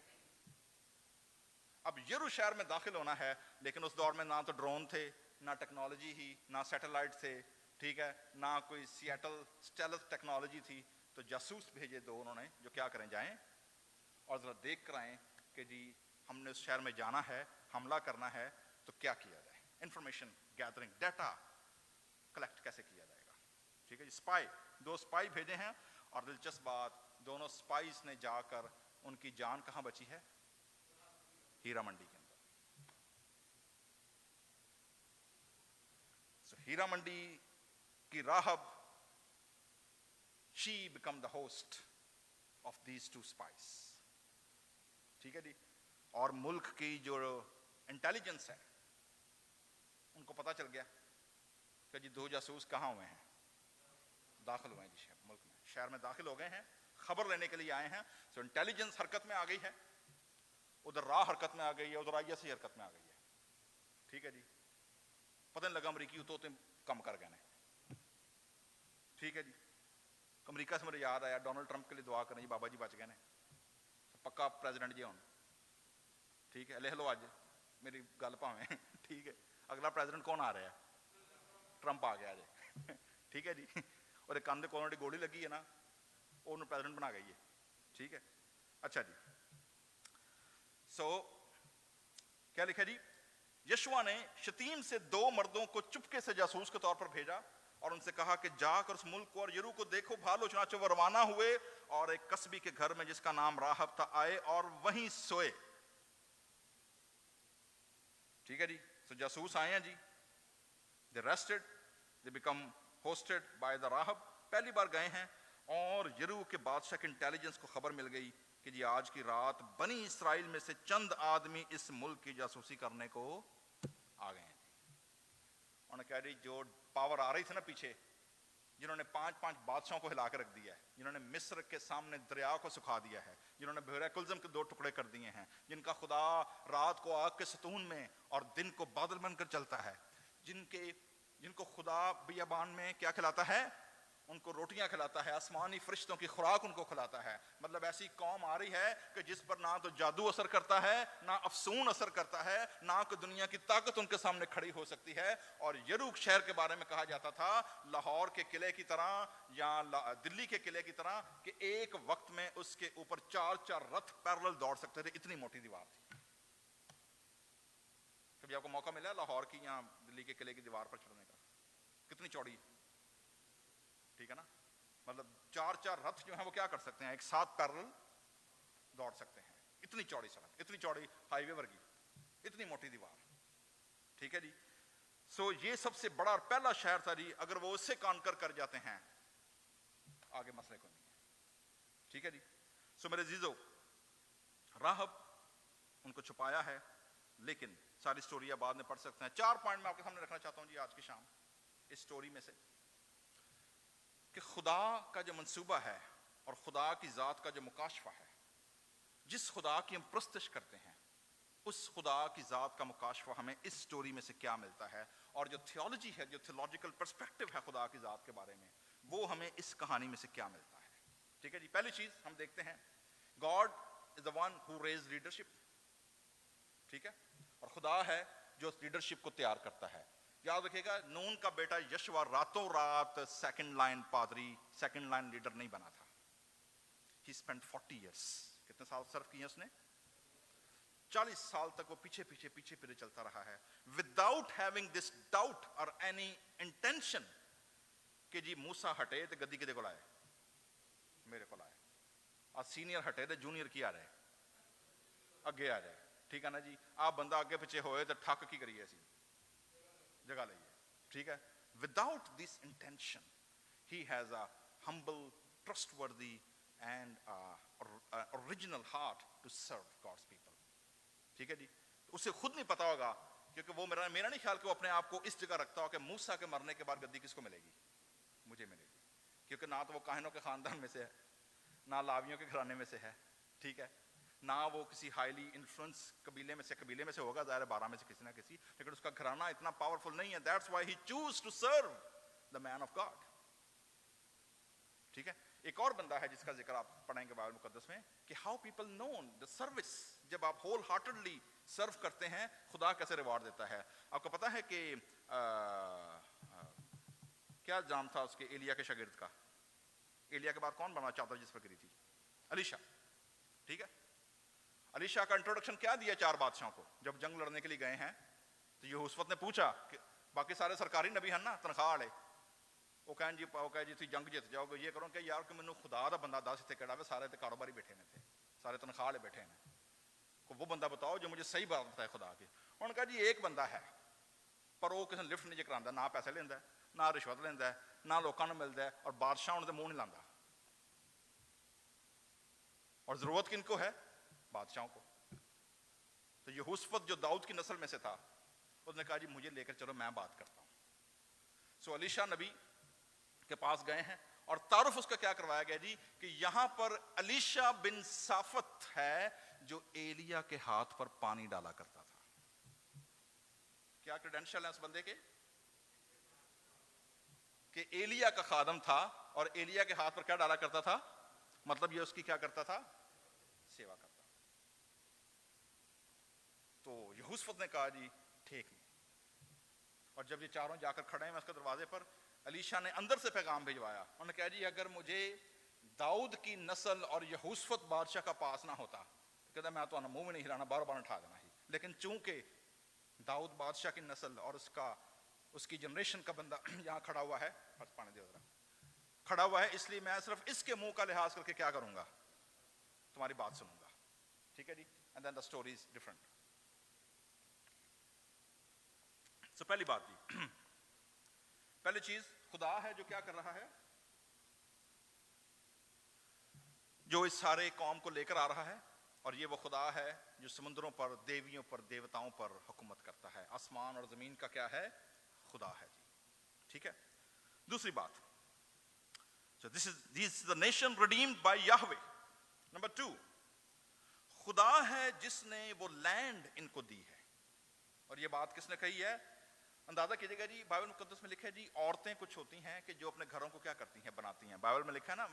اب یرو شہر میں داخل ہونا ہے، لیکن اس دور میں نہ تو ڈرون تھے، نہ ٹیکنالوجی ہی، نہ سیٹلائٹ تھے، ٹھیک ہے، نہ کوئی سیٹل اسٹیلتھ ٹیکنالوجی تھی. تو جاسوس بھیجے دو انہوں نے جو کیا کریں، جائیں اور ذرا دیکھ کر آئیں کہ جی ہم نے اس شہر میں جانا ہے، حملہ کرنا ہے، تو کیا کیا جائے. انفارمیشن گیدرنگ، ڈیٹا کلیکٹ کیسے کیا جائے گا. ٹھیک ہے جی. اسپائی، دو اسپائی بھیجے ہیں. اور دلچسپ بات، دونوں اسپائیز نے جا کر ان کی جان کہاں بچی ہے؟ ہیرا منڈی کے اندر. ہیرا منڈی کی راہب، she become the host of these two spies. ٹھیک ہے جی. اور ملک کی جو انٹیلیجنس ہے ان کو پتا چل گیا کہ جی دو جاسوس کہاں ہوئے ہیں؟ داخل ہوئے ہیں جی ملک میں، شہر میں داخل ہو گئے ہیں، خبر لینے کے لیے آئے ہیں. سو انٹیلیجنس حرکت میں آ گئی ہے، ادھر راہ حرکت میں آ گئی ہے، ادھر آئی ایس حرکت میں آ گئی ہے. ٹھیک ہے جی. پتہ نہیں لگا امریکی تو کم کر گئے ہیں. ٹھیک ہے جی. امریکہ سے مجھے یاد آیا ڈونلڈ ٹرمپ کے لیے دعا کریں جی، بابا جی بچ گئے ہیں، پکا پریزیڈنٹ جی ہوں. ٹھیک ہے، لکھ لو اج میری گل پاویں. ٹھیک ہے، اگلا پریزیڈنٹ کون آ رہا ہے؟ ٹرمپ آ گیا جی. ٹھیک ہے جی. اور ایک کان دے کولوں گولی لگی ہے نا، انہوں پریزیڈنٹ بنا گئی ہے. ٹھیک ہے. اچھا جی. سو کیا لکھا جی؟ یشوع نے شتیم سے دو مردوں کو چپکے سے جاسوس کے طور پر بھیجا اور ان سے کہا کہ جا کر اس ملک کو اور یرو کو دیکھو بھالو. چنانچہ وہ روانہ ہوئے اور ایک قصبی کے گھر میں جس کا نام راہب تھا آئے اور وہیں سوئے. ٹھیک ہے جی. تو جاسوس آئے ہیں جی. they rested, they become hosted by the راہب. پہلی بار گئے ہیں اور یرو کے بادشاہ کے انٹیلیجنس کو خبر مل گئی کہ جی آج کی رات بنی اسرائیل میں سے چند آدمی اس ملک کی جاسوسی کرنے کو آ گئے ہیں. انہوں نے کہا جی جو پاور آ رہی تھی نا پیچھے، جنہوں نے 5 بادشاہوں کو ہلا کے رکھ دیا ہے، جنہوں نے مصر کے سامنے دریا کو سکھا دیا ہے، جنہوں نے بحیرہ کلزم کے 2 ٹکڑے کر دیے ہیں، جن کا خدا رات کو آگ کے ستون میں اور دن کو بادل بن کر چلتا ہے، جن کو خدا بیابان میں کیا کھلاتا ہے؟ ان کو روٹیاں کھلاتا ہے، آسمانی فرشتوں کی خوراک ان کو کھلاتا ہے. مطلب ایسی قوم آ رہی ہے کہ جس پر نہ تو جادو اثر کرتا ہے، نہ افسون اثر کرتا ہے، نہ کوئی دنیا کی طاقت ان کے سامنے کھڑی ہو سکتی ہے. اور یروک شہر کے بارے میں کہا جاتا تھا لاہور کے قلعے کی طرح یا دلی کے قلعے کی طرح کہ ایک وقت میں اس کے اوپر 4 رتھ پیرلل دوڑ سکتے تھے، اتنی موٹی دیوار تھی. کبھی آپ کو موقع ملا لاہور کی یا دلی کے قلعے کی دیوار پر چڑھنے کا؟ کتنی چوڑی؟ ٹھیک ہے نا. مطلب 4 رتھ جو ہیں وہ کیا کر سکتے ہیں؟ ایک ساتھ پیرلل دوڑ سکتے ہیں. اتنی چوڑی سڑک، اتنی چوڑی ہائی وے ورگی، اتنی موٹی دیوار. ٹھیک ہے جی. سو یہ سب سے بڑا اور پہلا شہر تھا جی. اگر وہ اس سے کانکر کر جاتے ہیں آگے مسئلے کو نہیں ہے. ٹھیک ہے جی. سو میرے عزیزو، راہب ان کو چھپایا ہے، لیکن ساری سٹوری آپ بعد میں پڑھ سکتے ہیں. 4 پوائنٹ میں آپ کے سامنے رکھنا چاہتا ہوں جی آج کی شام اس سٹوری میں سے، کہ خدا کا جو منصوبہ ہے اور خدا کی ذات کا جو مکاشفہ ہے، جس خدا کی ہم پرستش کرتے ہیں، اس خدا کی ذات کا مکاشفہ ہمیں اس سٹوری میں سے کیا ملتا ہے، اور جو تھیولوجی ہے، جو تھیولوجیکل پرسپیکٹو ہے خدا کی ذات کے بارے میں، وہ ہمیں اس کہانی میں سے کیا ملتا ہے. ٹھیک ہے جی. پہلی چیز ہم دیکھتے ہیں، God is the one who raise leadership. ٹھیک ہے. اور خدا ہے جو اس لیڈرشپ کو تیار کرتا ہے. یاد رکھیے گا، نون کا بیٹا یشوا راتوں رات سیکنڈ لائن پادری، سیکنڈ لائن لیڈر نہیں بنا تھا. ہی اسپینڈ 40 ایئرس. کتنے سال سرو کیے اس نے؟ 40 سال تک وہ پیچھے پیچھے پیچھے پیچھے چلتا رہا ہے، وداؤٹ ہیونگ دس ڈاؤٹ اور اینی انٹینشن کہ جی موسیٰ ہٹے تو گدی کدے کو لائے، میرے کو لائے. آج سینئر ہٹے تو جونیئر کی آ رہے اگے آ جائے. ٹھیک ہے نا جی. آپ بندہ اگے پیچھے ہوئے تو ٹھک کی کریے، اسی جگہ لئیے. ٹھیک ہے. Without this intention he has a humble, trustworthy and original heart to serve God's people. ٹھیک ہے جی. اسے خود نہیں پتا ہوگا، کیونکہ وہ میرا نہیں خیال کہ وہ اپنے آپ کو اس جگہ رکھتا ہو کہ موسیٰ کے مرنے کے بعد گدی کس کو ملے گی؟ مجھے ملے گی. کیونکہ نہ تو وہ کاہنوں کے خاندان میں سے ہے، نہ لاویوں کے گھرانے میں سے ہے. ٹھیک ہے. نہ وہ کسی ہائیلی انفلوئنس قبیلے میں سے ہوگا، ظاہر 12 میں سے کسی نہ کسی، لیکن اس کا گھرانہ اتنا پاورفل نہیں ہے. That's why he choose to serve the man of God. ٹھیک ہے. ایک اور بندہ ہے جس کا ذکر آپ پڑھیں گے بائبل مقدس میں، کہ how people known the service. جب آپ ہول ہارٹڈلی سرو کرتے ہیں، خدا کیسے ریوارڈ دیتا ہے. آپ کو پتا ہے کہ کیا نام تھا اس کے ایلیا کے شاگرد کا؟ ایلیا کے بعد کون بنا چادر جس پر گری تھی؟ الیشا. ٹھیک ہے. الیشا کا انٹروڈکشن کیا دیا 4 بادشاہوں کو جب جنگ لڑنے کے لیے گئے ہیں؟ تو یہوشفت نے پوچھا کہ باقی سارے سرکاری نبی ہیں نا، تنخواہ والے، وہ کہیں جی تھی جنگ جیت جاؤ گے، یہ کرو کہ یار کہ مینوں خدا دا بندہ دس اتنے کہڑا، سارے تے کاروباری بیٹھے نے، سارے تنخواہ والے بیٹھے ہیں، وہ بندہ بتاؤ جو مجھے صحیح بات بتائے خدا کی. انہوں نے کہا جی ایک بندہ ہے، پر وہ کسی نے لفٹ نہیں کراتا، نہ پیسے لینا ہے، نہ رشوت لینا ہے، نہ لوگوں نے ملتا ہے، اور بادشاہ انہوں نے منہ نہیں لاتا. اور ضرورت کن کو ہے؟ بادشاہوں کو. تو یہوشفت جو داؤد کی نسل میں سے تھا، اس نے کہا جی مجھے لے کر چلو، میں بات کرتا ہوں. سو الیشا نبی کے پاس گئے ہیں، اور تعارف اس کا کیا کروایا گیا جی، کہ یہاں پر الیشا بن صافت ہے جو ایلیا کے ہاتھ پر پانی ڈالا کرتا تھا. کیا کریڈینشل ہیں اس بندے کے؟ کہ ایلیا کا خادم تھا، اور ایلیا کے ہاتھ پر کیا ڈالا کرتا تھا؟ مطلب یہ اس کی کیا کرتا تھا؟ سیوا کرتا. تو یہوشفت نے کہا جی ٹھیک نہیں. اور جب یہ چاروں جا کر کھڑے ہیں اس کے دروازے پر، الیشا نے اندر سے پیغام بھیجوایا. انہوں نے کہا جی اگر مجھے داؤد کی نسل اور یہوشفت بادشاہ کا پاس نہ ہوتا تو کہتا میں تو منہ میں نہیں ہلانا، بار بار اٹھا دینا ہی. لیکن چونکہ داؤد بادشاہ کی نسل اور اس کی جنریشن کا بندہ یہاں کھڑا ہوا ہے، پانے دے ذرا، کھڑا ہوا ہے، اس لیے میں صرف اس کے منہ کا لحاظ کر کے کیا کروں گا؟ تمہاری بات سنوں گا. ٹھیک ہے جی. And then the story is different. So پہلی بات جی، پہلی چیز خدا ہے جو کیا کر رہا ہے؟ جو اس سارے قوم کو لے کر آ رہا ہے. اور یہ وہ خدا ہے جو سمندروں پر، دیویوں پر، دیوتاؤں پر حکومت کرتا ہے. آسمان اور زمین کا کیا ہے؟ خدا ہے جی. ٹھیک ہے. دوسری بات، so this is the nation redeemed by Yahweh. Number 2, خدا ہے جس نے وہ لینڈ ان کو دی ہے. اور یہ بات کس نے کہی ہے؟ اندازہ کیجیے گا جی، بائبل مقدس میں لکھا ہے جی عورتیں کچھ ہوتی ہیں کہ جو اپنے گھروں کو کیا کرتی ہیں؟ بناتی ہیں. بائبل میں لکھا ہے نا،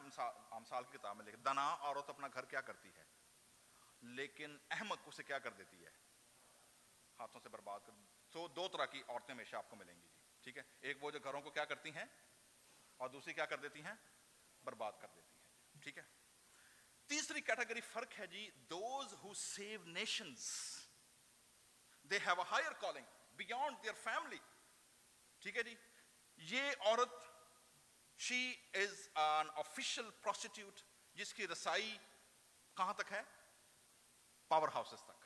امثال کی کتاب میں لکھا ہے دنا عورت اپنا گھر کیا کرتی ہے، لیکن احمق اسے کیا کر دیتی ہے؟ ہاتھوں سے برباد کر. تو 2 طرح کی عورتیں ہمیشہ آپ کو ملیں گی جی. ٹھیک ہے. ایک وہ جو گھروں کو کیا کرتی ہیں، اور دوسری کیا کر دیتی ہیں؟ برباد کر دیتی ہیں. ٹھیک ہے. تیسری کیٹیگری فرق ہے جی، those who save nations, they have a higher calling beyond their family. ٹھیک ہے جی. یہ عورت she is an official prostitute, جس کی رسائی کہاں تک ہے؟ پاور ہاؤسز تک،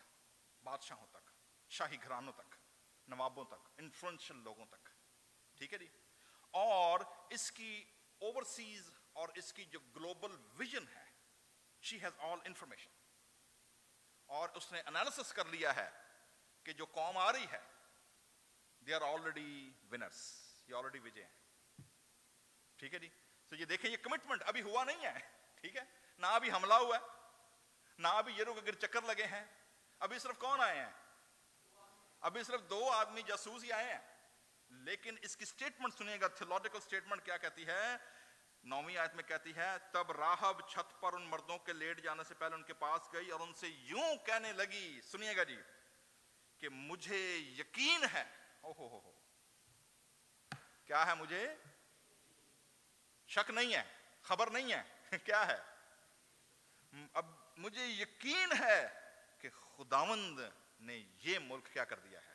بادشاہوں تک، شاہی گھرانوں تک، نوابوں تک، انفلوئنشل لوگوں تک. ٹھیک ہے جی. اور اس کی اوورسیز اور اس کی جو گلوبل ویژن ہے She has all information. اور اس نے انالیسس کر لیا ہے کہ جو قوم آ رہی ہے they are already winners, یہ already وجے ہیں. ٹھیک ہے جی. تو یہ دیکھیں یہ کمٹمنٹ ابھی ہوا نہیں ہے. ٹھیک ہے, نہ ابھی حملہ ہوا ہے, نہ ابھی یرو کے گر چکر لگے ہیں. ابھی صرف کون آئے ہیں؟ ابھی صرف 2 آدمی جاسوس ہی آئے ہیں. لیکن اس کی سٹیٹمنٹ سنیے گا, تھیولوجیکل سٹیٹمنٹ کیا کہتی ہے. 9ویں آیت میں کہتی ہے, تب راہب چھت پر ان مردوں کے لیٹ جانے سے پہلے ان کے پاس گئی اور ان سے یوں کہنے لگی, سنیے گا جی, کہ مجھے یقین ہے. ہو کیا ہے؟ مجھے شک نہیں ہے, خبر نہیں ہے, کیا ہے؟ اب مجھے یقین ہے کہ خداوند نے یہ ملک کیا کر دیا ہے,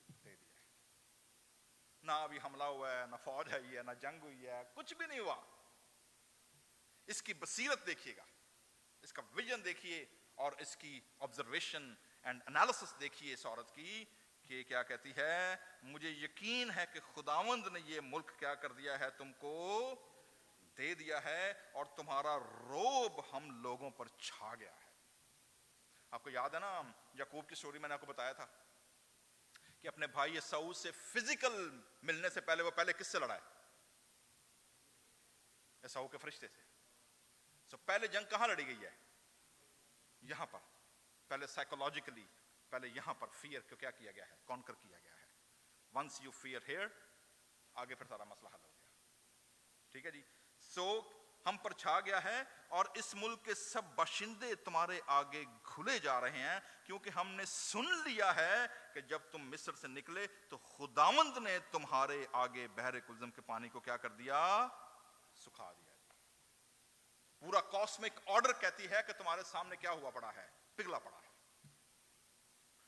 دے دیا ہے. نہ ابھی حملہ ہوا ہے, نہ فوج آئی ہے, نہ جنگ ہوئی ہے, کچھ بھی نہیں ہوا. اس کی بصیرت دیکھیے گا, اس کا ویژن دیکھیے, اور اس کی آبزرویشن اینڈ انالیسس دیکھیے اس عورت کی, کہ کیا کہتی ہے. مجھے یقین ہے کہ خداوند نے یہ ملک کیا کر دیا ہے, تم کو دے دیا ہے, اور تمہارا روب ہم لوگوں پر چھا گیا ہے. آپ کو یاد ہے نا یعقوب کی سٹوری, میں نے آپ کو بتایا تھا کہ اپنے بھائی عیساؤ سے فزیکل ملنے سے پہلے وہ پہلے کس سے لڑا ہے؟ عیساؤ کے فرشتے سے. سو پہلے جنگ کہاں لڑی گئی ہے؟ یہاں پر. پہلے سائیکولوجیکلی, پہلے یہاں پر فیئر کو کیا کیا گیا ہے, کانکر کیا گیا ہے. ونس یو فیئر ہیئر, آگے پھر سارا مسئلہ حل ہو گیا. ٹھیک ہے جی. سو ہم پر چھا گیا ہے, اور اس ملک کے سب باشندے تمہارے آگے کھلے جا رہے ہیں, کیونکہ ہم نے سن لیا ہے کہ جب تم مصر سے نکلے تو خداوند نے تمہارے آگے بحر کلزم کے پانی کو کیا کر دیا, سکھا دیا. پورا کاسمک آرڈر کہتی ہے کہ تمہارے سامنے کیا ہوا پڑا ہے, پگھلا پڑا ہے.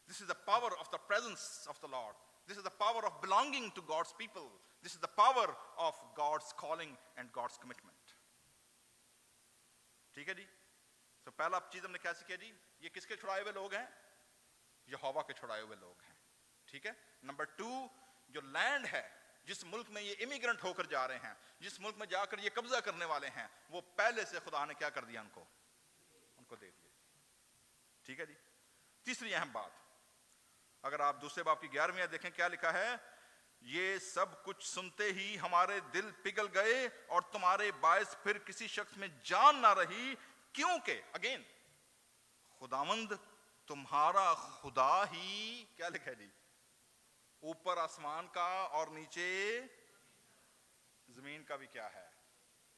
This is the power of the presence of the Lord. This is the power of belonging to God's people. This is the power of God's calling and God's commitment. ٹھیک ہے جی. تو پہلا چیز ہم نے کیا سیکھا جی, یہ کس کے چھڑائے ہوئے لوگ ہیں؟ یہوہ کے چھڑائے ہوئے لوگ ہیں. ٹھیک ہے. نمبر 2, جو لینڈ ہے, جس ملک میں یہ امیگرنٹ ہو کر جا رہے ہیں, جس ملک میں جا کر یہ قبضہ کرنے والے ہیں, وہ پہلے سے خدا نے کیا کر دیا, ان کو دے دیا. ٹھیک ہے جی. تیسری اہم بات, اگر آپ دوسرے باب کی 11ویں آیت دیکھیں, کیا لکھا ہے, یہ سب کچھ سنتے ہی ہمارے دل پگھل گئے اور تمہارے باعث پھر کسی شخص میں جان نہ رہی, کیونکہ اگین خداوند تمہارا خدا ہی, کیا لکھا ہے جی, اوپر آسمان کا اور نیچے زمین کا بھی کیا ہے,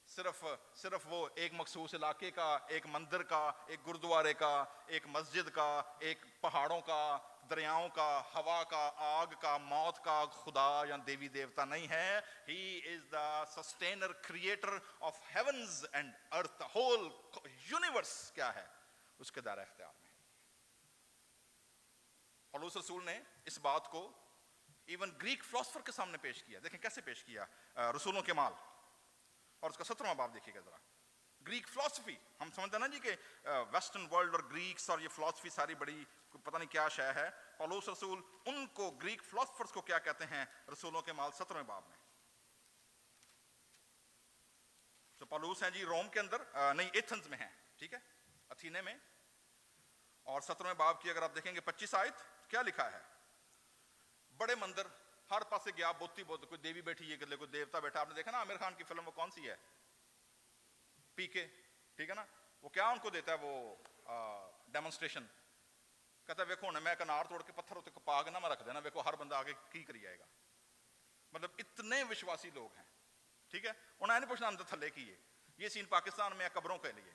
صرف وہ ایک مخصوص علاقے کا, ایک مندر کا, ایک گردوارے کا, ایک مسجد کا, ایک پہاڑوں کا, دریاؤں کا, ہوا کا, آگ کا, موت کا خدا یا دیوی دیوتا نہیں ہے. He is the sustainer, creator of heavens and earth. Whole universe کیا ہے, اس کے دائرہ اختیار میں. پولس رسول نے اس بات کو ایون گریک فلاسفر کے سامنے پیش کیا. دیکھیں کیسے پیش کیا, رسولوں کے مال, اور اس کا 17واں باب دیکھیے گا ذرا. گریک فلاسفی, ہم سمجھتے ہیں نا جی کہ ویسٹرن ورلڈ اور گریکس اور یہ فلاسفی ساری بڑی پتہ نہیں کیا شے ہے. پولس رسول ان کو, گریک فلاسفرز کو کیا کہتے ہیں, رسولوں کے مال 17ویں باب میں. تو پولس ہیں جی روم کے اندر, نہیں ایتھنز میں ہیں, ٹھیک ہے, اتھینے میں. اور 17ویں باب کی اگر آپ دیکھیں گے 25 آیت, کیا لکھا ہے, بڑے مندر ہر پاسے گیا, بوتی کوئی دیوی بیٹھی ہے, کوئی دیوتا بیٹھا. آپ نے دیکھا نا عامر خان کی فلم, وہ کون سی ہے, پی کے, ٹھیک ہے نا, وہ کیا ان کو دیتا ہے, وہ ڈیمونسٹریشن, کہتا ہے ویکھو میں کنار توڑ کے پتھر ہوتے پاگ نہ میں رکھ دینا, ویکھو ہر بندہ آگے کی کری جائے گا. مطلب اتنے وشواسی لوگ ہیں. ٹھیک ہے. انہیں نہیں پوچھنا اندر تھلے کی ہے. یہ سین پاکستان میں ہے قبروں کے لیے,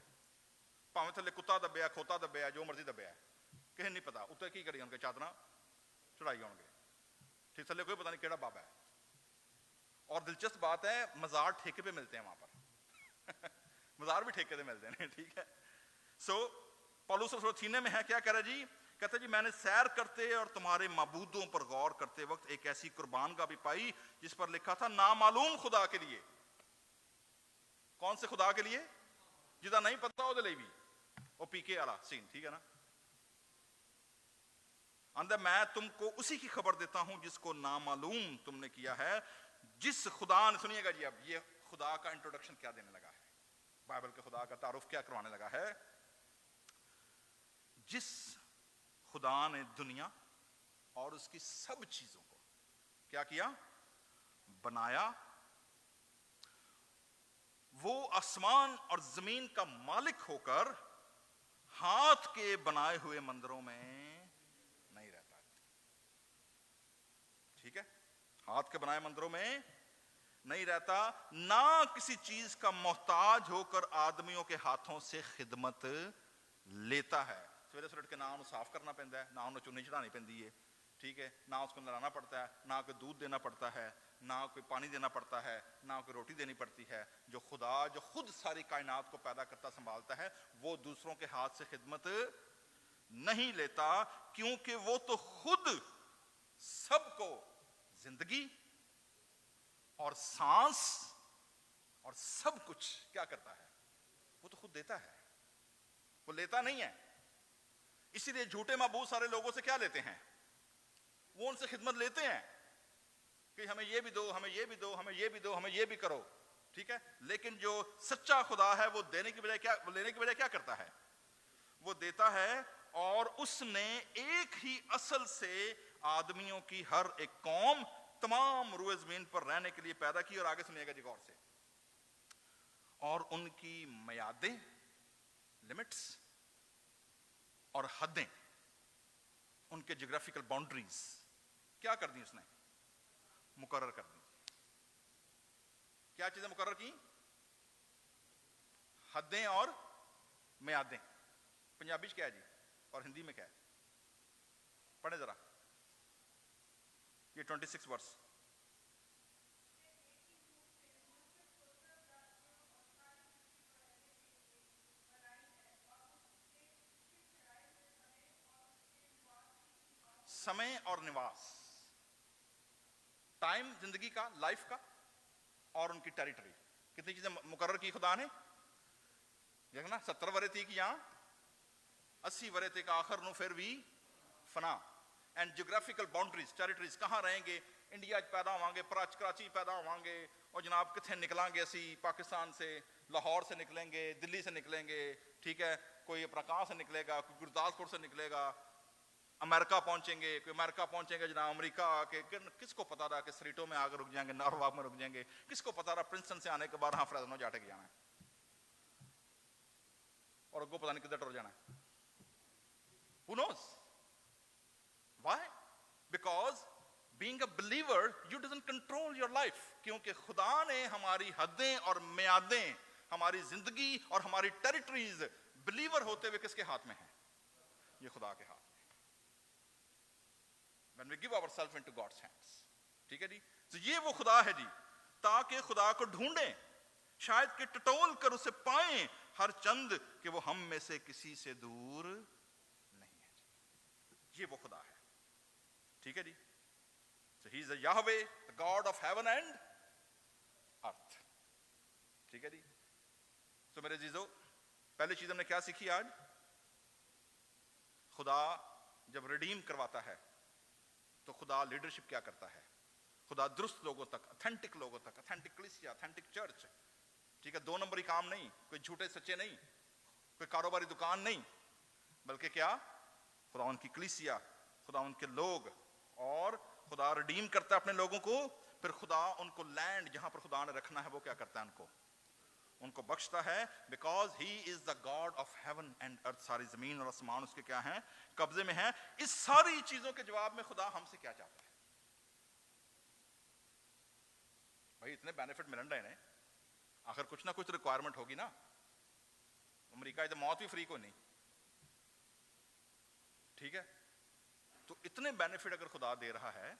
پاویں تھلے کتا دبیا, کھوتا دبیا, جو مرضی دبیا ہے, کہیں نہیں پتا اتنے کی کری ان کے چادر چڑھائی ہوں گے. ٹھیک, تھلے کوئی پتہ نہیں کیڑا بابا ہے. اور دلچسپ بات ہے, مزار ٹھیکے پہ ملتے ہیں وہاں پر مزار بھی ٹھیکے پہ ملتے ہیں. ٹھیک ہے. سو پولس رسول اتھینے میں ہے, کیا کہہ رہا جی, کہتا جی میں نے سیر کرتے اور تمہارے معبودوں پر غور کرتے وقت ایک ایسی قربان کا بھی پائی جس پر لکھا تھا نامعلوم خدا کے لیے. کون سے خدا کے لیے؟ جدا نہیں پتا وہ دے بھی, وہ پی کے والا سین. ٹھیک ہے نا. اندر میں تم کو اسی کی خبر دیتا ہوں جس کو نامعلوم تم نے کیا ہے, جس خدا نے, سنیے گا جی, اب یہ خدا کا انٹروڈکشن کیا دینے لگا ہے, بائبل کے خدا کا تعارف کیا کروانے لگا ہے؟ جس خدا نے دنیا اور اس کی سب چیزوں کو کیا کیا؟ بنایا، وہ آسمان اور زمین کا مالک ہو کر ہاتھ کے بنائے ہوئے مندروں میں نہیں رہتا. ٹھیک ہے؟ ہاتھ کے بنائے مندروں میں نہیں رہتا، نہ کسی چیز کا محتاج ہو کر آدمیوں کے ہاتھوں سے خدمت لیتا ہے. سویرے سے اٹھ کے نہ انہوں صاف کرنا پڑتا ہے، نہ انہوں چنی چڑھانی پڑتی ہے. ٹھیک ہے؟ نہ اس کو نہلانا پڑتا ہے، نہ کوئی دودھ دینا پڑتا ہے، نہ کوئی پانی دینا پڑتا ہے، نہ کوئی روٹی دینی پڑتی ہے. جو خدا جو خود ساری کائنات کو پیدا کرتا سنبھالتا ہے، وہ دوسروں کے ہاتھ سے خدمت نہیں لیتا، کیونکہ وہ تو خود سب کو زندگی اور سانس اور سب کچھ کیا کرتا ہے؟ وہ تو خود دیتا ہے، وہ لیتا نہیں ہے. اسی لیے جھوٹے معبود سارے لوگوں سے کیا لیتے ہیں؟ وہ ان سے خدمت لیتے ہیں کہ ہمیں یہ بھی دو، ہمیں یہ بھی دو، ہمیں یہ بھی دو، ہمیں یہ بھی کرو. ٹھیک ہے؟ لیکن جو سچا خدا ہے وہ دینے کی بجائے کیا، لینے کی بجائے کیا کرتا ہے؟ وہ دیتا ہے. اور اس نے ایک ہی اصل سے آدمیوں کی ہر ایک قوم تمام روئے زمین پر رہنے کے لیے پیدا کی. اور آگے سنیے گا جی غور سے. اور ان کی میادیں، لمٹس اور حدیں، ان کے جغرافیکل باؤنڈریز کیا کر دی اس نے؟ مقرر کر دی. کیا چیزیں مقرر کی؟ حدیں اور میادیں. پنجابی کیا ہے جی اور ہندی میں کیا ہے؟ پڑھیں ذرا یہ 26 ورس. سمے اور نواس، ٹائم زندگی کا، لائف کا، اور ان کی ٹیریٹری. کتنی چیزیں مقرر کی خدا نے؟ دیکھنا 70 ورے تھی کہ یہاں 80 ورے تھے کہ آخر نو پھر بھی فنا. اینڈ جیوگرافیکل باؤنڈریز، ٹیریٹریز، کہاں رہیں گے؟ انڈیا پیدا ہوں گے، کراچی پیدا ہوں گے، اور جناب کتنے نکلیں گے؟ اسی پاکستان سے، لاہور سے نکلیں گے، دلی سے نکلیں گے. ٹھیک ہے؟ کوئی اپنا کہاں سے نکلے گا، کوئی گرداسپور سے نکلے گا، امریکہ پہنچیں گے، کوئی امریکہ پہنچیں گے جناب امریکہ آ کے. کس کو پتا رہا کہ سریٹوں میں آ کے رک جائیں گے، نارواک میں رک جائیں گے؟ کس کو پتا رہا پرنسٹن سے آنے کے بعد ہاں فریزنو جاٹے کے جانا ہے اور اگو پتا نہیں کدھر ٹر جانا ہے؟ Who knows? Why? Because being a believer, you doesn't control your life. کیونکہ خدا نے ہماری حدیں اور میادیں، ہماری زندگی اور ہماری ٹیریٹریز بلیور ہوتے ہوئے کس کے ہاتھ میں ہیں؟ یہ خدا کے ہاتھ میں. When we give ourselves into God's hands. ٹھیک ہے جی؟ تو یہ وہ خدا ہے جی. تاکہ خدا کو ڈھونڈیں، شاید کہ ٹٹول کر اسے پائیں ہر چند کہ وہ ہم میں سے کسی سے دور نہیں ہے. یہ وہ خدا ہے. ٹھیک ہے جی؟ So he is the Yahweh, the God of heaven and earth. ٹھیک ہے جی؟ تو میرے عزیزو، پہلی چیز ہم نے کیا سیکھی آج؟ خدا جب ریڈیم کرواتا ہے تو خدا لیڈرشپ کیا کرتا ہے؟ خدا درست لوگوں تک، اتھینٹک لوگوں تک، اتھینٹک کلیسیا، اتھینٹک چرچ. ٹھیک ہے؟ 2 نمبری کام نہیں، کوئی جھوٹے سچے نہیں، کوئی کاروباری دکان نہیں، بلکہ کیا؟ خدا ان کی کلیسیا، خدا ان کے لوگ، اور خدا ریڈیم کرتا ہے اپنے لوگوں کو. پھر خدا ان کو لینڈ جہاں پر خدا نے رکھنا ہے وہ کیا کرتا ہے؟ ان کو بخشتا ہے. Because he is the God of heaven and earth. ساری زمین اور آسمان اس کے کیا ہیں؟ قبضے میں ہیں. اس ساری چیزوں کے جواب میں خدا ہم سے کیا چاہتا ہے؟ بھائی اتنے بینیفٹ ملن رہے ہیں، آخر کچھ نہ کچھ ریکوائرمنٹ ہوگی نا. امریکہ تو موت بھی فری کو نہیں. ٹھیک ہے؟ تو اتنے بینیفٹ اگر خدا دے رہا ہے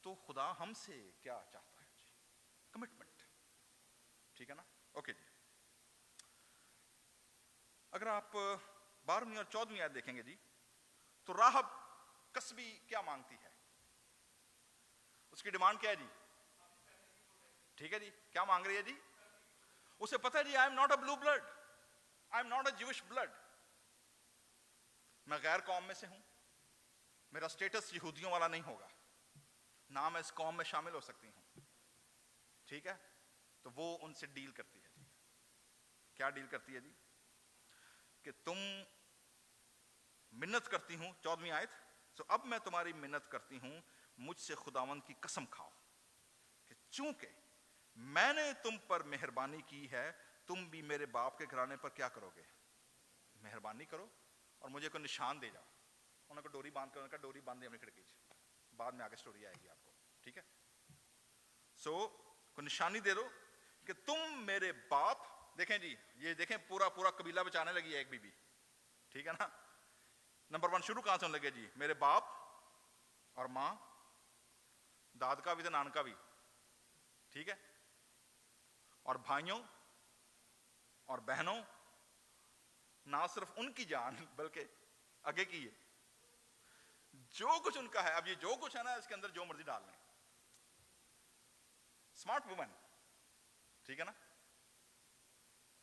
تو خدا ہم سے کیا چاہتا ہے جی؟ کمٹمنٹ. ٹھیک ہے نا؟ اوکے جی. اگر آپ 12ویں اور 14ویں آیت دیکھیں گے جی، تو راہب کسبی کیا مانگتی ہے؟ اس کی ڈیمانڈ کیا ہے جی؟ ٹھیک ہے جی؟ کیا مانگ رہی ہے جی؟ اسے پتہ ہے جی I am not a blue blood, I am not a Jewish blood. میں غیر قوم میں سے ہوں، میرا سٹیٹس یہودیوں والا نہیں ہوگا، نہ میں اس قوم میں شامل ہو سکتی ہوں. ٹھیک ہے؟ تو وہ ان سے ڈیل کرتی ہے جی. کیا ڈیل کرتی ہے جی؟ کہ تم منت کرتی ہوں، 14ویں آیت، سو اب میں تمہاری منت کرتی ہوں، مجھ سے خداوند کی قسم کھاؤ کہ چونکہ میں نے تم پر مہربانی کی ہے، تم بھی میرے باپ کے گھرانے پر کیا کرو گے؟ مہربانی کرو اور مجھے کوئی نشان دے جاؤ. انہوں نے ڈوری باندھ کر انہوں نے کہا ڈوری باندھ دی اپنی کھڑکی سے، بعد میں آگے سٹوری آئے گی آپ کو، ٹھیک ہے؟ سو کوئی نشانی دے دو کہ تم میرے باپ، دیکھیں جی یہ دیکھیں پورا پورا قبیلہ بچانے لگی ہے ایک بی بی، ٹھیک ہے نا؟ نمبر 1 شروع کہاں سے ہونے لگے جی؟ میرے باپ اور ماں، داد کا بھی تو نان کا بھی، ٹھیک ہے؟ اور بھائیوں اور بہنوں، نہ صرف ان کی جان بلکہ آگے کی ہے جو کچھ ان کا ہے. اب یہ جو کچھ ہے نا اس کے اندر جو مرضی ڈال لیں. اسمارٹ وومن، ٹھیک ہے نا؟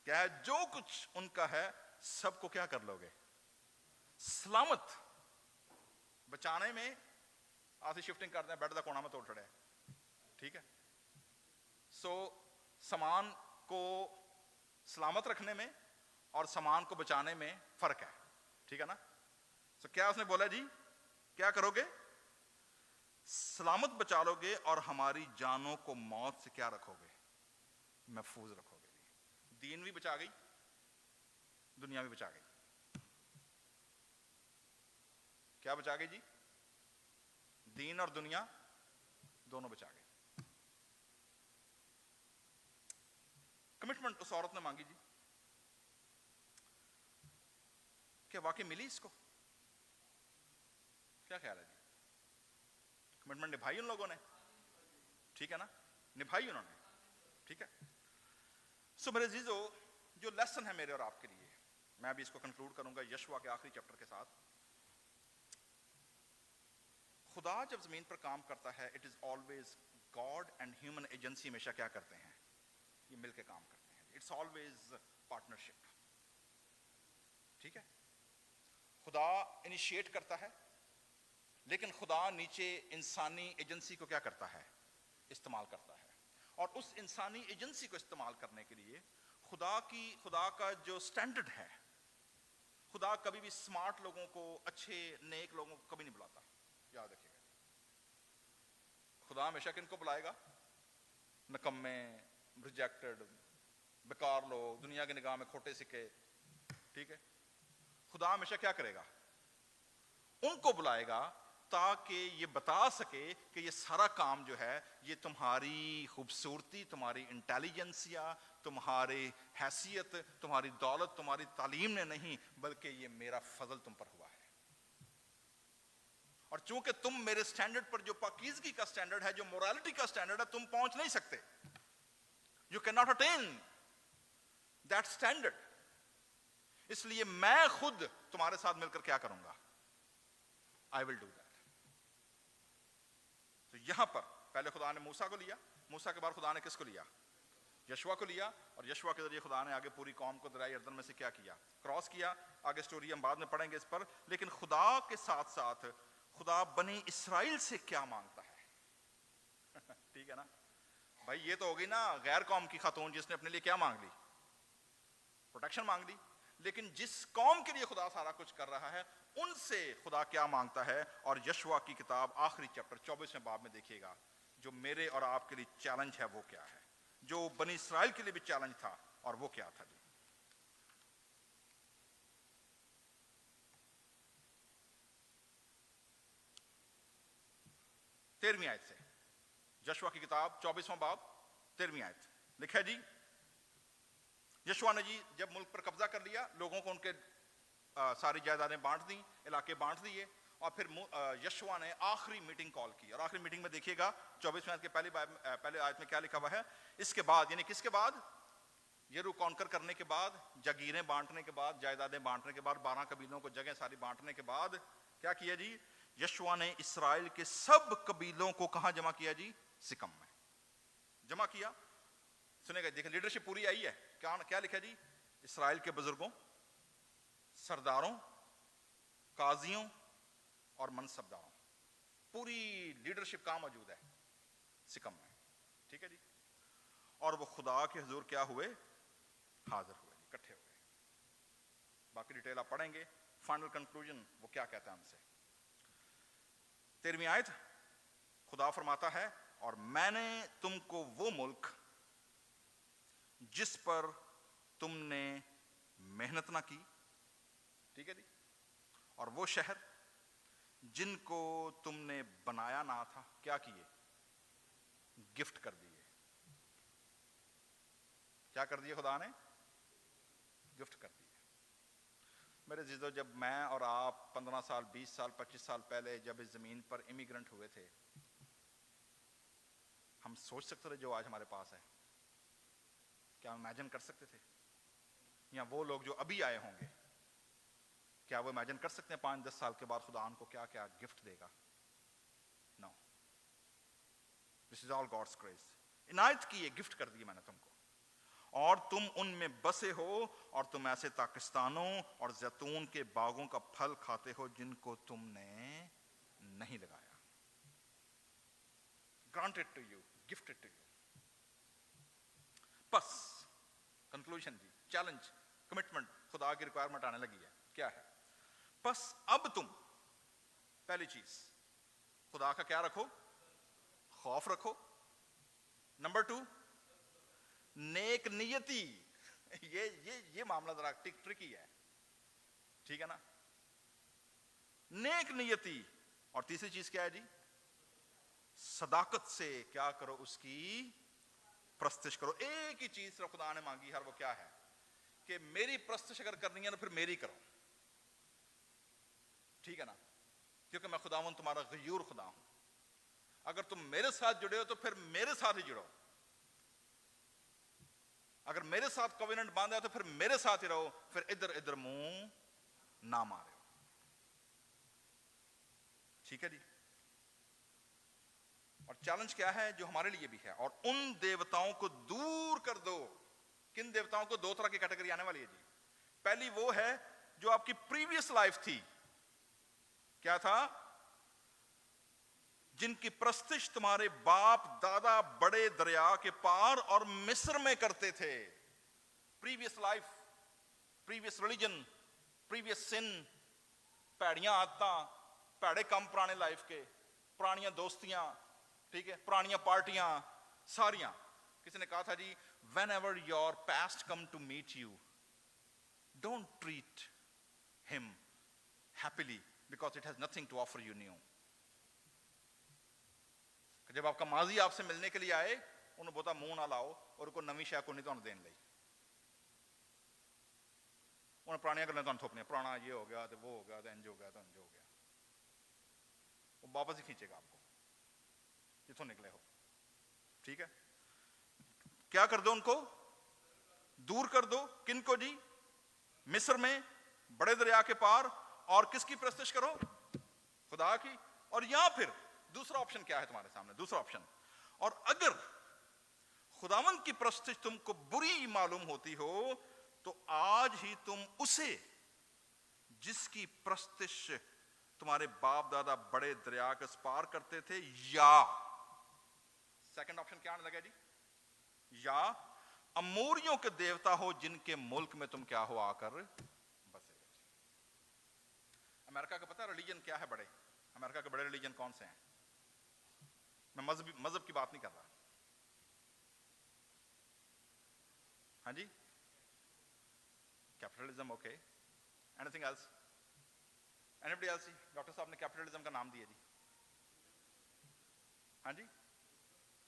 کیا ہے؟ جو کچھ ان کا ہے سب کو کیا کر لو گے؟ سلامت بچانے میں. آسی شفٹنگ کرتے ہیں، بیڈ کا کونا میں توڑ چھڑے، ٹھیک ہے؟ سو سامان کو سلامت رکھنے میں اور سامان کو بچانے میں فرق ہے، ٹھیک ہے نا؟ سو کیا اس نے بولا جی؟ کیا کرو گے؟ سلامت بچا لو گے اور ہماری جانوں کو موت سے کیا رکھو گے؟ محفوظ رکھو گے. دین بھی بچا گئی، دنیا بھی بچا گئی. کیا بچا گئی جی؟ دین اور دنیا دونوں بچا گئے. کمٹمنٹ اس عورت نے مانگی جی، کیا واقعی ملی اس کو؟ کیا خیال ہے جی؟ کمٹمنٹ نبھائی ان لوگوں نے؟ ٹھیک ہے نا؟ نبھائی انہوں نے، ٹھیک ہے؟ سو میرے عزیزو، جو لیسن ہے میرے اور آپ کے لیے، میں ابھی اس کو کنکلوڈ کروں گا یشوع کے آخری چیپٹر کے ساتھ. خدا جب زمین پر کام کرتا ہے، it is always God and human agency ہمیشہ کیا کرتے ہیں؟ یہ مل کے کام کرتے ہیں. اٹس آلویز پارٹنرشپ، ٹھیک ہے؟ خدا انیشیٹ کرتا ہے لیکن خدا نیچے انسانی ایجنسی کو کیا کرتا ہے؟ استعمال کرتا ہے. اور اس انسانی ایجنسی کو استعمال کرنے کے لیے خدا کا جو سٹینڈرڈ ہے، خدا کبھی بھی سمارٹ لوگوں کو، اچھے نیک لوگوں کو کبھی نہیں بلاتا. یاد رکھیے گا، خدا ہمیشہ کن کو بلائے گا؟ نکمے، ریجیکٹڈ، بیکار لوگ، دنیا کی نگاہ میں کھوٹے سکے، ٹھیک ہے؟ خدا ہمیشہ کیا کرے گا؟ ان کو بلائے گا تاکہ یہ بتا سکے کہ یہ سارا کام جو ہے یہ تمہاری خوبصورتی، تمہاری انٹیلیجنسیا، تمہاری حیثیت، تمہاری دولت، تمہاری تعلیم نے نہیں، بلکہ یہ میرا فضل تم پر ہوا ہے. اور چونکہ تم میرے سٹینڈرڈ پر، جو پاکیزگی کا سٹینڈرڈ ہے، جو موریلٹی کا سٹینڈرڈ ہے، تم پہنچ نہیں سکتے. You cannot attain that standard. اس لیے میں خود تمہارے ساتھ مل کر کیا کروں گا؟ I will do that. تو یہاں پر پہلے خدا نے موسیٰ کو لیا، موسیٰ کے بعد خدا نے کس کو لیا؟ یشوع کو لیا، اور یشوع کے ذریعے خدا نے آگے پوری قوم کو دریائے اردن میں سے کیا کیا؟ کراس کیا. آگے سٹوری ہم بعد میں پڑھیں گے اس پر. لیکن خدا کے ساتھ ساتھ خدا بنی اسرائیل سے کیا مانگتا ہے؟ ٹھیک ہے نا بھائی؟ یہ تو ہوگی نا غیر قوم کی خاتون جس نے اپنے لیے کیا مانگ لی؟ پروٹیکشن مانگ لی. لیکن جس قوم کے لیے خدا سارا کچھ کر رہا ہے، ان سے خدا کیا مانگتا ہے؟ اور یشوع کی کتاب آخری چیپٹر 24ویں باب میں دیکھیے گا جو میرے اور آپ کے لیے چیلنج ہے وہ کیا ہے، جو بنی اسرائیل کے لیے بھی چیلنج تھا، اور وہ کیا تھا جی؟ تیرہویں آیت سے، یشوع کی کتاب 24واں باب 13ویں آیت لکھا ہے جی. یشوع نے جی جب ملک پر قبضہ کر لیا، لوگوں کو ان کے ساری جائیدادیں بانٹ دیں، علاقے بانٹ دیے، اور پھر یشوع نے آخری میٹنگ کال کی. اور آخری میٹنگ میں دیکھیے گا 24ویں آیت کے پہلے آیت میں کیا لکھا ہوا ہے؟ اس کے بعد، یعنی کس کے بعد؟ یرو کانکر کرنے کے بعد، جاگیریں بانٹنے کے بعد، جائیدادیں بانٹنے کے بعد، 12 قبیلوں کو جگہیں ساری بانٹنے کے بعد کیا کیا جی؟ یشوع نے اسرائیل کے سب قبیلوں کو کہاں جمع کیا جی؟ سکم میں جمع کیا. سنے گا دیکھیں لیڈرشپ پوری آئی ہے. کیا لکھا جی؟ اسرائیل کے بزرگوں، سرداروں، قاضیوں اور منصبداروں، پوری لیڈرشپ کہاں موجود ہے؟ سکم میں. ٹھیک ہے جی. اور وہ خدا کے حضور کیا ہوئے؟ حاضر ہوئے. اکٹھے ہو گئے. باقی ڈیٹیل آپ پڑھیں گے. فائنل کنکلوژن وہ کیا کہتا ہے ہم سے. 13ویں آیت خدا فرماتا ہے اور میں نے تم کو وہ ملک جس پر تم نے محنت نہ کی, ٹھیک ہے جی, اور وہ شہر جن کو تم نے بنایا نہ تھا, کیا کیے؟ گفٹ کر دیے. کیا کر دیے خدا نے؟ گفٹ کر دیے. میرے عزیزو, جب میں اور آپ 15 سال 20 سال 25 سال پہلے جب اس زمین پر امیگرنٹ ہوئے تھے, ہم سوچ سکتے تھے جو آج ہمارے پاس ہے؟ کیا امیجن کر سکتے تھے؟ یا وہ لوگ جو ابھی آئے ہوں گے, کیا وہ امیجن کر سکتے ہیں 5-10 سال کے بعد خدا ان کو کیا کیا گفٹ دے گا؟ نو, دس از آل گاڈس گریس. عنایت کی یہ گفٹ کر دی میں نے تم کو, اور تم ان میں بسے ہو, اور تم ایسے پاکستانوں اور زیتون کے باغوں کا پھل کھاتے ہو جن کو تم نے نہیں لگایا. Granted to you, gifted to you. بس کنکلوژن جی, چیلنج, کمٹمنٹ, خدا کی ریکوائرمنٹ آنے لگی ہے. کیا ہے؟ بس اب تم پہلی چیز خدا کا کیا رکھو؟ خوف رکھو. نمبر 2 نیک نیتی. یہ معاملہ ذرا ٹرکی ہے, ٹھیک ہے نا؟ نیک نیتی. اور تیسری چیز کیا ہے جی؟ صداقت سے کیا کرو؟ اس کی پرستش کرو. ایک ہی چیز صرف خدا نے مانگی ہے, وہ کیا ہے؟ کہ میری پرستش اگر کرنی ہے تو پھر میری کرو, ٹھیک ہے نا؟ کیونکہ میں خداوند تمہارا غیور خدا ہوں. اگر تم میرے ساتھ جڑے ہو تو پھر میرے ساتھ ہی جڑو. اگر میرے ساتھ کویننٹ باندھا ہے تو پھر میرے ساتھ ہی رہو, پھر ادھر ادھر منہ نہ مارے. ٹھیک ہے جی؟ اور چیلنج کیا ہے جو ہمارے لیے بھی ہے؟ اور ان دیوتاؤں کو دور کر دو. کن دیوتاؤں کو؟ 2 طرح کی کیٹیگری آنے والی ہے جی. پہلی وہ ہے جو آپ کی پریویس لائف تھی. کیا تھا؟ جن کی پرستش تمہارے باپ دادا بڑے دریا کے پار اور مصر میں کرتے تھے. Previous life, previous religion, previous sin, پیڑیاں عادتاں, پیڑے کم پرانے لائف کے, پرانیاں دوستیاں, ٹھیک ہے, پرانیاں پارٹیاں ساریاں. کسی نے کہا تھا جی, when ever your past come to meet you, don't treat him happily because it has nothing to offer you new. جب آپ کا ماضی آپ سے ملنے کے لیے آئے, انہوں بوتا منہ نہ لاؤ اور کوئی نوی شے کو نہیں تو دین لئی. انہیں پرانیاں گلیں تو تھوپنی, پرانا یہ ہو گیا تو وہ ہو گیا تو انج ہو گیا تو انج ہو گیا. وہ واپس ہی کھینچے گا آپ کو جتوں نکلے ہو. ٹھیک ہے؟ کیا کر دو؟ ان کو دور کر دو. کن کو جی؟ مصر میں, بڑے دریا کے پار. اور کس کی پرستش کرو؟ خدا کی. اور یا پھر دوسرا آپشن کیا ہے تمہارے سامنے؟ دوسرا آپشن, اور اگر خداوند کی پرستش تم کو بری معلوم ہوتی ہو تو آج ہی تم اسے جس کی پرستش تمہارے باپ دادا بڑے دریا کے پار کرتے تھے, یا سیکنڈ آپشن کیا آنے لگا جی؟ یا اموریوں کے دیوتا ہو جن کے ملک میں تم کیا ہو آ کر بسے ہو. امریکہ کا پتہ ریلیجن کیا ہے؟ بڑے امریکہ کے بڑے ریلیجن کون سے ہیں؟ میں مذہب کی بات نہیں کر رہا. ہاں جی, capitalism. Okay, anything else? Anybody else? Doctor صاحب نے کیپٹلزم کا نام دیا جی. ہاں جی,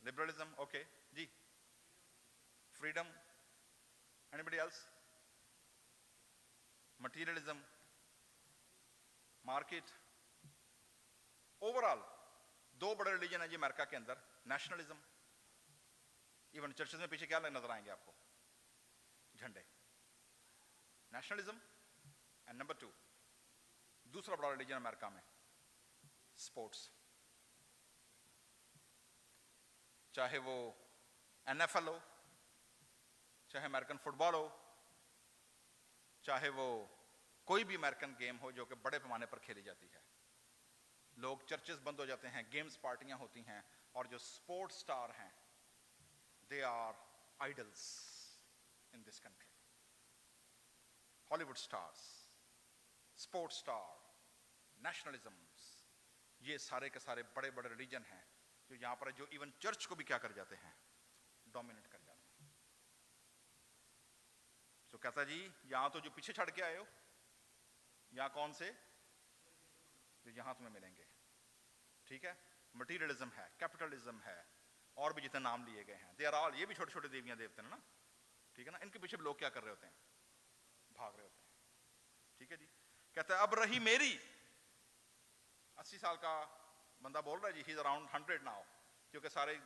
لبرلزم. اوکے جی, freedom. Anybody else? Materialism, market. Over all 2 بڑے ریلیجن ہیں جی امریکہ کے اندر. نیشنلزم, ایون چرچز میں پیچھے کیا نظر آئیں گے آپ کو؟ جھنڈے. نیشنلزم. اینڈ نمبر 2 دوسرا بڑا ریلیجن امریکہ میں, سپورٹس. چاہے وہ NFL ہو, چاہے امریکن فٹ بال ہو, چاہے وہ کوئی بھی امریکن گیم ہو جو کہ بڑے پیمانے پر کھیلی جاتی ہے. لوگ چرچز بند ہو جاتے ہیں, گیمز پارٹیاں ہوتی ہیں, اور جو سپورٹ سٹار ہیں they are idols in this country. Hollywood stars, sport star, nationalisms, یہ سارے کے سارے بڑے بڑے ریلیجن ہیں جو یہاں پر جو ایون چرچ کو بھی کیا کر جاتے ہیں، ڈومینیٹ کر جاتے ہیں. تو کہتا جی یہاں تو جو پیچھے چھڑ کے آئے ہو، یہاں کون سے جو یہاں تمہیں ملیں گے. ٹھیک ہے، مٹیریلزم ہے، کیپٹلزم ہے، اور بھی جتنے نام لیے گئے ہیں، دے آر آل، یہ بھی چھوٹے چھوٹے دیویاں دیوتے ہیں نا. ٹھیک ہے نا، ان کے پیچھے لوگ کیا کر رہے ہوتے ہیں، بھاگ رہے ہوتے ہیں. ٹھیک ہے جی. کہتا ہے اب رہی میری، 80 سال کا بندہ بول رہا ہے جی، ہی از اراؤنڈ 100 ناؤ، کیونکہ سارے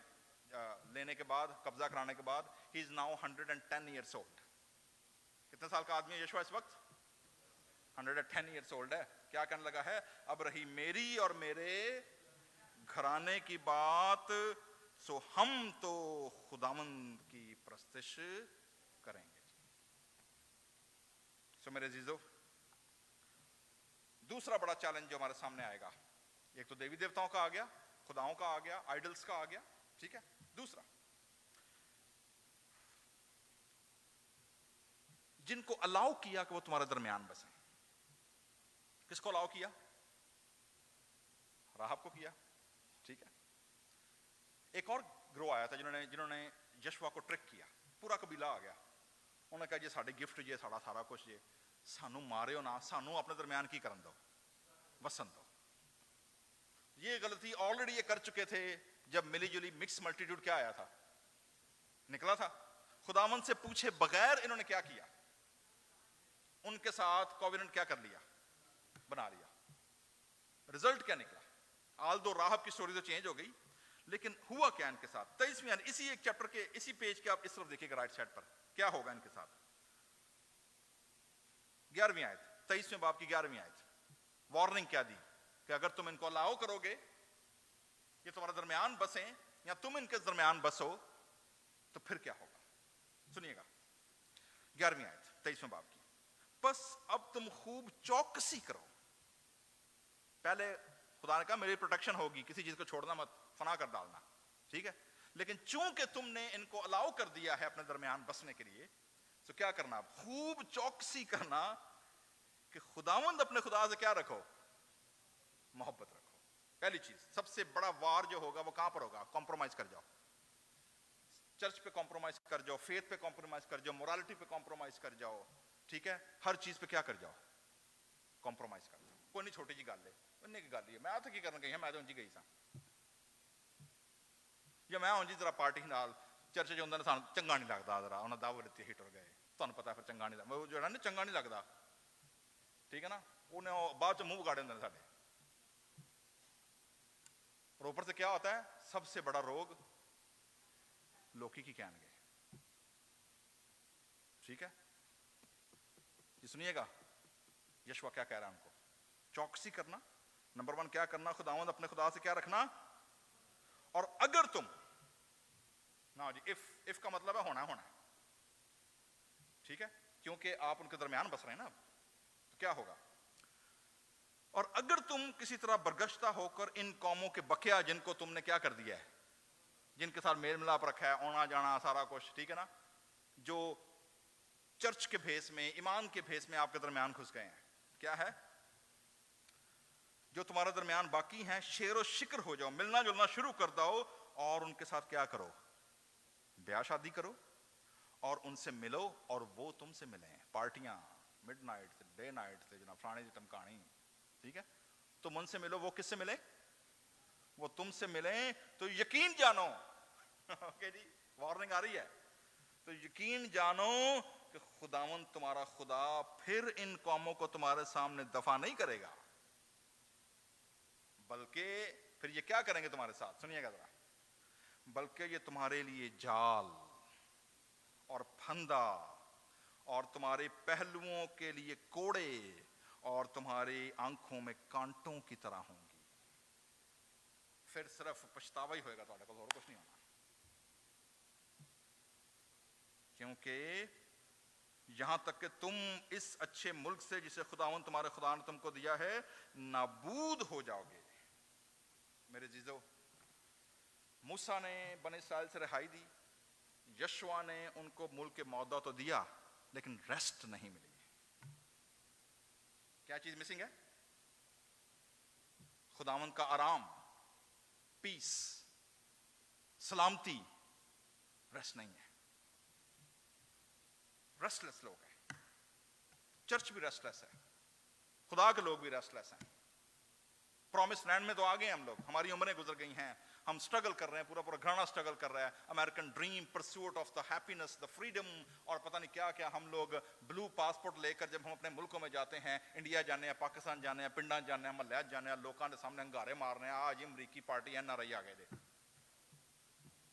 لینے کے بعد، قبضہ کرانے کے بعد ہی از ناؤ 110 ایئرس اولڈ. کتنے سال کا آدمی ہے یشوع اس وقت؟ 110 ایئرس اولڈ ہے. کیا کہنے لگا ہے؟ اب رہی میری اور میرے گھرانے کی بات، سو ہم تو خداوند کی پرستش کریں گے. سو میرے عزیزو، دوسرا بڑا چیلنج جو ہمارے سامنے آئے گا، ایک تو دیوی دیوتاؤں کا آ گیا، خداؤں کا آ گیا، آئیڈلز کا آ گیا. ٹھیک ہے. دوسرا، جن کو الاؤ کیا کہ وہ تمہارے درمیان بسیں. کس کو الاؤ کیا؟ راہب کو کیا. ٹھیک ہے. ایک اور گروہ آیا تھا جنہوں نے یشوع کو ٹرک کیا. پورا قبیلہ آ گیا. انہوں نے کہا جی ساڑے گفٹ جی، ساڑا سارا کچھ جی، سانو مارے ہو نہ، سانو اپنے درمیان کی کرن دو، وسن دو. یہ غلطی آلریڈی یہ کر چکے تھے جب ملی جلی مکس ملٹیٹیوڈ کیا آیا تھا، نکلا تھا. خداوند سے پوچھے بغیر انہوں نے کیا کیا؟ ان کے ساتھ کووننٹ کیا کر لیا، بنا لیا. رزلٹ کیا نکلا؟ آل دو راہب کی سٹوری تو چینج ہو گئی، لیکن ہوا کیا ان کے ساتھ؟ 23ویں اسی ایک چیپٹر کے اسی پیج کے آپ اس طرف دیکھیے گا، رائٹ سائڈ پر کیا ہوگا ان کے ساتھ. 11ویں آیت، 23ویں باب کی 11ویں آیت. وارننگ کیا دی کہ اگر تم ان کو الاؤ کرو گے، یہ تمہارے درمیان بسیں یا تم ان کے درمیان بسو، تو پھر کیا ہوگا. سنیے گا 11ویں آیت 23ویں باب کی. بس اب تم خوب چوکسی کرو. پہلے خدا نے کہا میری پروٹیکشن ہوگی، کسی چیز کو چھوڑنا مت، فنا کر ڈالنا. ٹھیک ہے. لیکن چونکہ تم نے ان کو الاؤ کر دیا ہے اپنے درمیان بسنے کے لیے، تو کیا کرنا؟ خوب چوکسی کرنا کہ خداوند اپنے خدا سے کیا رکھو، محبت رکھو. پہلی چیز، سب سے بڑا وار جو ہوگا وہ کہاں پر ہوگا؟ کمپرومائز کر جاؤ. چرچ پہ کمپرومائز کر جاؤ، فیتھ پہ کمپرومائز کر جاؤ، مورالٹی پہ کمپرومائز کر جاؤ. ٹھیک ہے. ہر چیز پہ کیا کر جاؤ؟ کمپرومائز کر جاؤ. کوئی نہیں چھوٹی جی گل ہے، انہیں کی گل ہی ہے، میں تو کی کرنا گئی ہوں، میں تو انجی گئی سا، یا میں ہوں جی ذرا پارٹی نال چرچ جو ہوں سانو چنگا نہیں لگتا، ذرا انہیں دعوت دیتی ہی ٹر گئے، تمہیں پتا پھر چنگا نہیں لگتا، وہ جو ہے نا چنگا نہیں لگتا. ٹھیک ہے نا. انہیں بعد چ منہ بگاڑے ہوں سارے. اور اوپر سے کیا ہوتا ہے؟ سب سے بڑا روگ لوکی کی کہن گے. ٹھیک ہے جی. سنیے گا یشوع کیا کہہ رہا ہے ان کو. چوکسی کرنا، نمبر 1 کیا کرنا؟ خداوند اپنے خدا سے کیا رکھنا. اور اگر تم نا جی، اف کا مطلب ہے ہونا ہونا. ٹھیک ہے. کیونکہ آپ ان کے درمیان بس رہے ہیں نا، تو کیا ہوگا؟ اور اگر تم کسی طرح برگشتہ ہو کر ان قوموں کے بقیہ، جن کو تم نے کیا کر دیا ہے، جن کے ساتھ میل ملاپ رکھا ہے، آنا جانا سارا کچھ، ٹھیک ہے نا، جو چرچ کے بھیس میں، ایمان کے بھیس میں آپ کے درمیان گھس گئے ہیں، کیا ہے؟ جو تمہارے درمیان باقی ہیں، شیر و شکر ہو جاؤ، ملنا جلنا شروع کر دو، اور ان کے ساتھ کیا کرو؟ بیاہ شادی کرو، اور ان سے ملو اور وہ تم سے ملیں. پارٹیاں، مڈ نائٹ سے، ڈے نائٹ سے، جناب فلانے کی ٹمکانی. ٹھیک ہے. تم ان سے ملو، وہ کس سے ملے؟ وہ تم سے ملیں. تو یقین جانو اوکے جی، وارننگ آ رہی ہے. تو یقین جانو کہ خداوند تمہارا خدا پھر ان قوموں کو تمہارے سامنے دفع نہیں کرے گا، بلکہ پھر یہ کیا کریں گے تمہارے ساتھ؟ سنیے گا ذرا. بلکہ یہ تمہارے لیے جال اور پھندا اور تمہارے پہلوؤں کے لیے کوڑے اور تمہاری آنکھوں میں کانٹوں کی طرح ہوں گی. پھر صرف پچھتاوا ہی ہوئے گا تمہارے کو، اور کچھ نہیں ہونا. کیونکہ یہاں تک کہ تم اس اچھے ملک سے جسے خداوند تمہارے خدا نے تم کو دیا ہے نابود ہو جاؤ گے. میرے عزیزو، موسیٰ نے بنی اسرائیل سے رہائی دی، یشوع نے ان کو ملک موعودہ تو دیا، لیکن ریسٹ نہیں ملی. کیا چیز مسنگ ہے؟ خداوند کا آرام، پیس، سلامتی، ریسٹ نہیں ہے. ریسٹ لیس لوگ ہیں. چرچ بھی ریسٹ لیس ہے، خدا کے لوگ بھی ریسٹ لیس ہیں. پرومس لینڈ میں تو آ گئے ہم لوگ، ہماری عمریں گزر گئی ہیں، ہم سٹرگل کر رہے ہیں، پورا گھرانا سٹرگل کر رہا ہے. American dream, pursuit of the happiness, the freedom, اور پتہ نہیں کیا کیا. ہم لوگ بلو پاسپورٹ لے کر جب ہم اپنے ملکوں میں جاتے ہیں، انڈیا جانے ہیں، پاکستان جانے ہیں، پنڈا جانے ہیں، محلیات جانے ہیں، لوگوں کے سامنے انگارے مارنے ہیں، آج امریکی پارٹی این آر آئی آ گئے دے.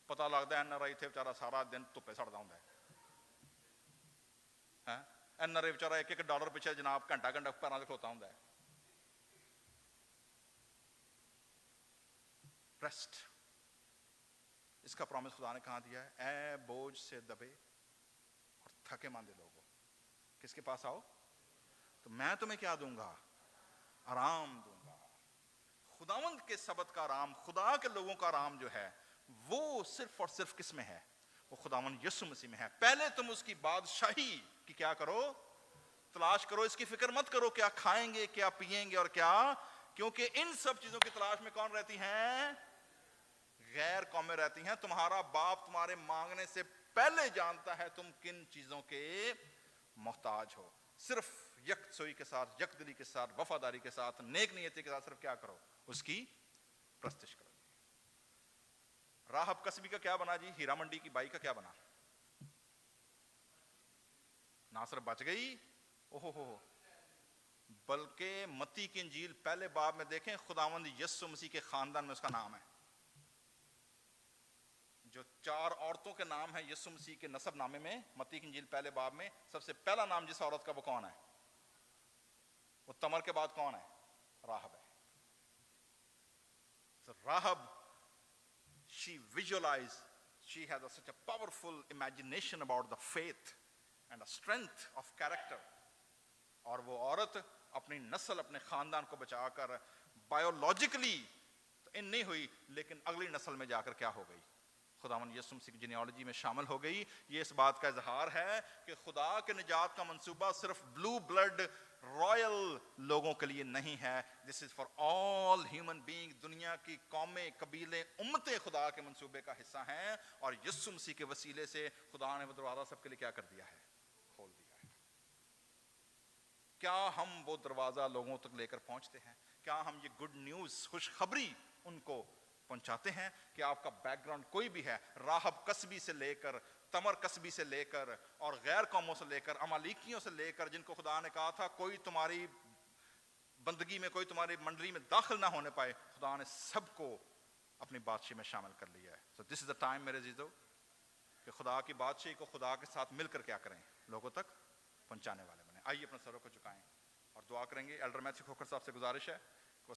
پتہ لگتا ہے این آر آئی تھے بیچارہ سارا دن دھوپے سڑتا ہوں. این آر آئی بیچارہ ایک ایک ڈالر پیچھے جناب گھنٹہ گھنٹہ پیروں سے کھلوتا ہوں. ریسٹ، اس کا پرومس خدا نے کہاں دیا ہے؟ اے بوجھ سے دبے اور تھکے ماندے لوگوں، کس کے پاس آؤ تو میں تمہیں کیا دوں گا؟ آرام دوں گا. خداوند کے سبت کا آرام، خدا کے لوگوں کا آرام جو ہے وہ صرف اور صرف کس میں ہے؟ وہ خداوند یسوع مسیح میں ہے. پہلے تم اس کی بادشاہی کی کیا کرو؟ تلاش کرو. اس کی فکر مت کرو کیا کھائیں گے، کیا پیئیں گے اور کیا، کیونکہ ان سب چیزوں کی تلاش میں کون رہتی ہیں؟ غیر قومیں رہتی ہیں. تمہارا باپ تمہارے مانگنے سے پہلے جانتا ہے تم کن چیزوں کے محتاج ہو. صرف یکسوئی کے ساتھ، یک دلی کے ساتھ، وفاداری کے ساتھ، نیک نیتی کے ساتھ صرف کیا کرو؟ اس کی پرستش کرو. راہب کسبی کا کیا بنا جی؟ ہیرا منڈی کی بائی کا کیا بنا؟ نہ صرف بچ گئی، اوہو ہو، بلکہ متی کی انجیل پہلے باب میں دیکھیں خداوند یسوع مسیح کے خاندان میں اس کا نام ہے. جو 4 عورتوں کے نام ہیں یسوع مسیح کے نسب نامے میں، متی کی انجیل پہلے باب میں سب سے پہلا نام جس عورت کا وہ کون ہے؟ وہ تمر کے بعد کون ہے؟ راہب ہے. So Rahab, she visualized, she had such a powerful imagination about the faith and the strength of character. اور وہ عورت اپنی نسل، اپنے خاندان کو بچا کر بایولوجیکلی ان نہیں ہوئی، لیکن اگلی نسل میں جا کر کیا ہو گئی؟ خداوند یسوع مسیح کی جینیالوجی میں شامل ہو گئی. یہ اس بات کا اظہار ہے کہ خدا کے نجات کا منصوبہ صرف بلو بلڈ رائل لوگوں کے لیے نہیں ہے. This is for all human being. دنیا کی قومیں، قبیلے، امتیں خدا کے منصوبے کا حصہ ہیں، اور یسوع مسیح کے وسیلے سے خدا نے وہ دروازہ سب کے لیے کیا کر دیا ہے؟ کھول دیا ہے. کیا ہم وہ دروازہ لوگوں تک لے کر پہنچتے ہیں؟ کیا ہم یہ گڈ نیوز، خوشخبری ان کو پہنچاتے ہیں کہ آپ کا بیک گراؤنڈ کوئی بھی ہے، راہب کسبی سے لے کر، تمر کسبی سے لے کر، اور غیر قوموں سے لے کر، امالیکیوں سے لے کر، جن کو خدا نے کہا تھا کوئی تمہاری بندگی میں، کوئی تمہاری منڈلی میں داخل نہ ہونے پائے، خدا نے سب کو اپنی بادشاہی میں شامل کر لیا ہے. سو دس از دا ٹائم میرے عزیزو کہ خدا کی بادشاہی کو خدا کے ساتھ مل کر کیا کریں؟ لوگوں تک پہنچانے والے بنیں. آئیے اپنے سروں کو جھکائیں اور دعا کریں گے. ایلڈر میتھیو کھوکھر صاحب سے گزارش ہے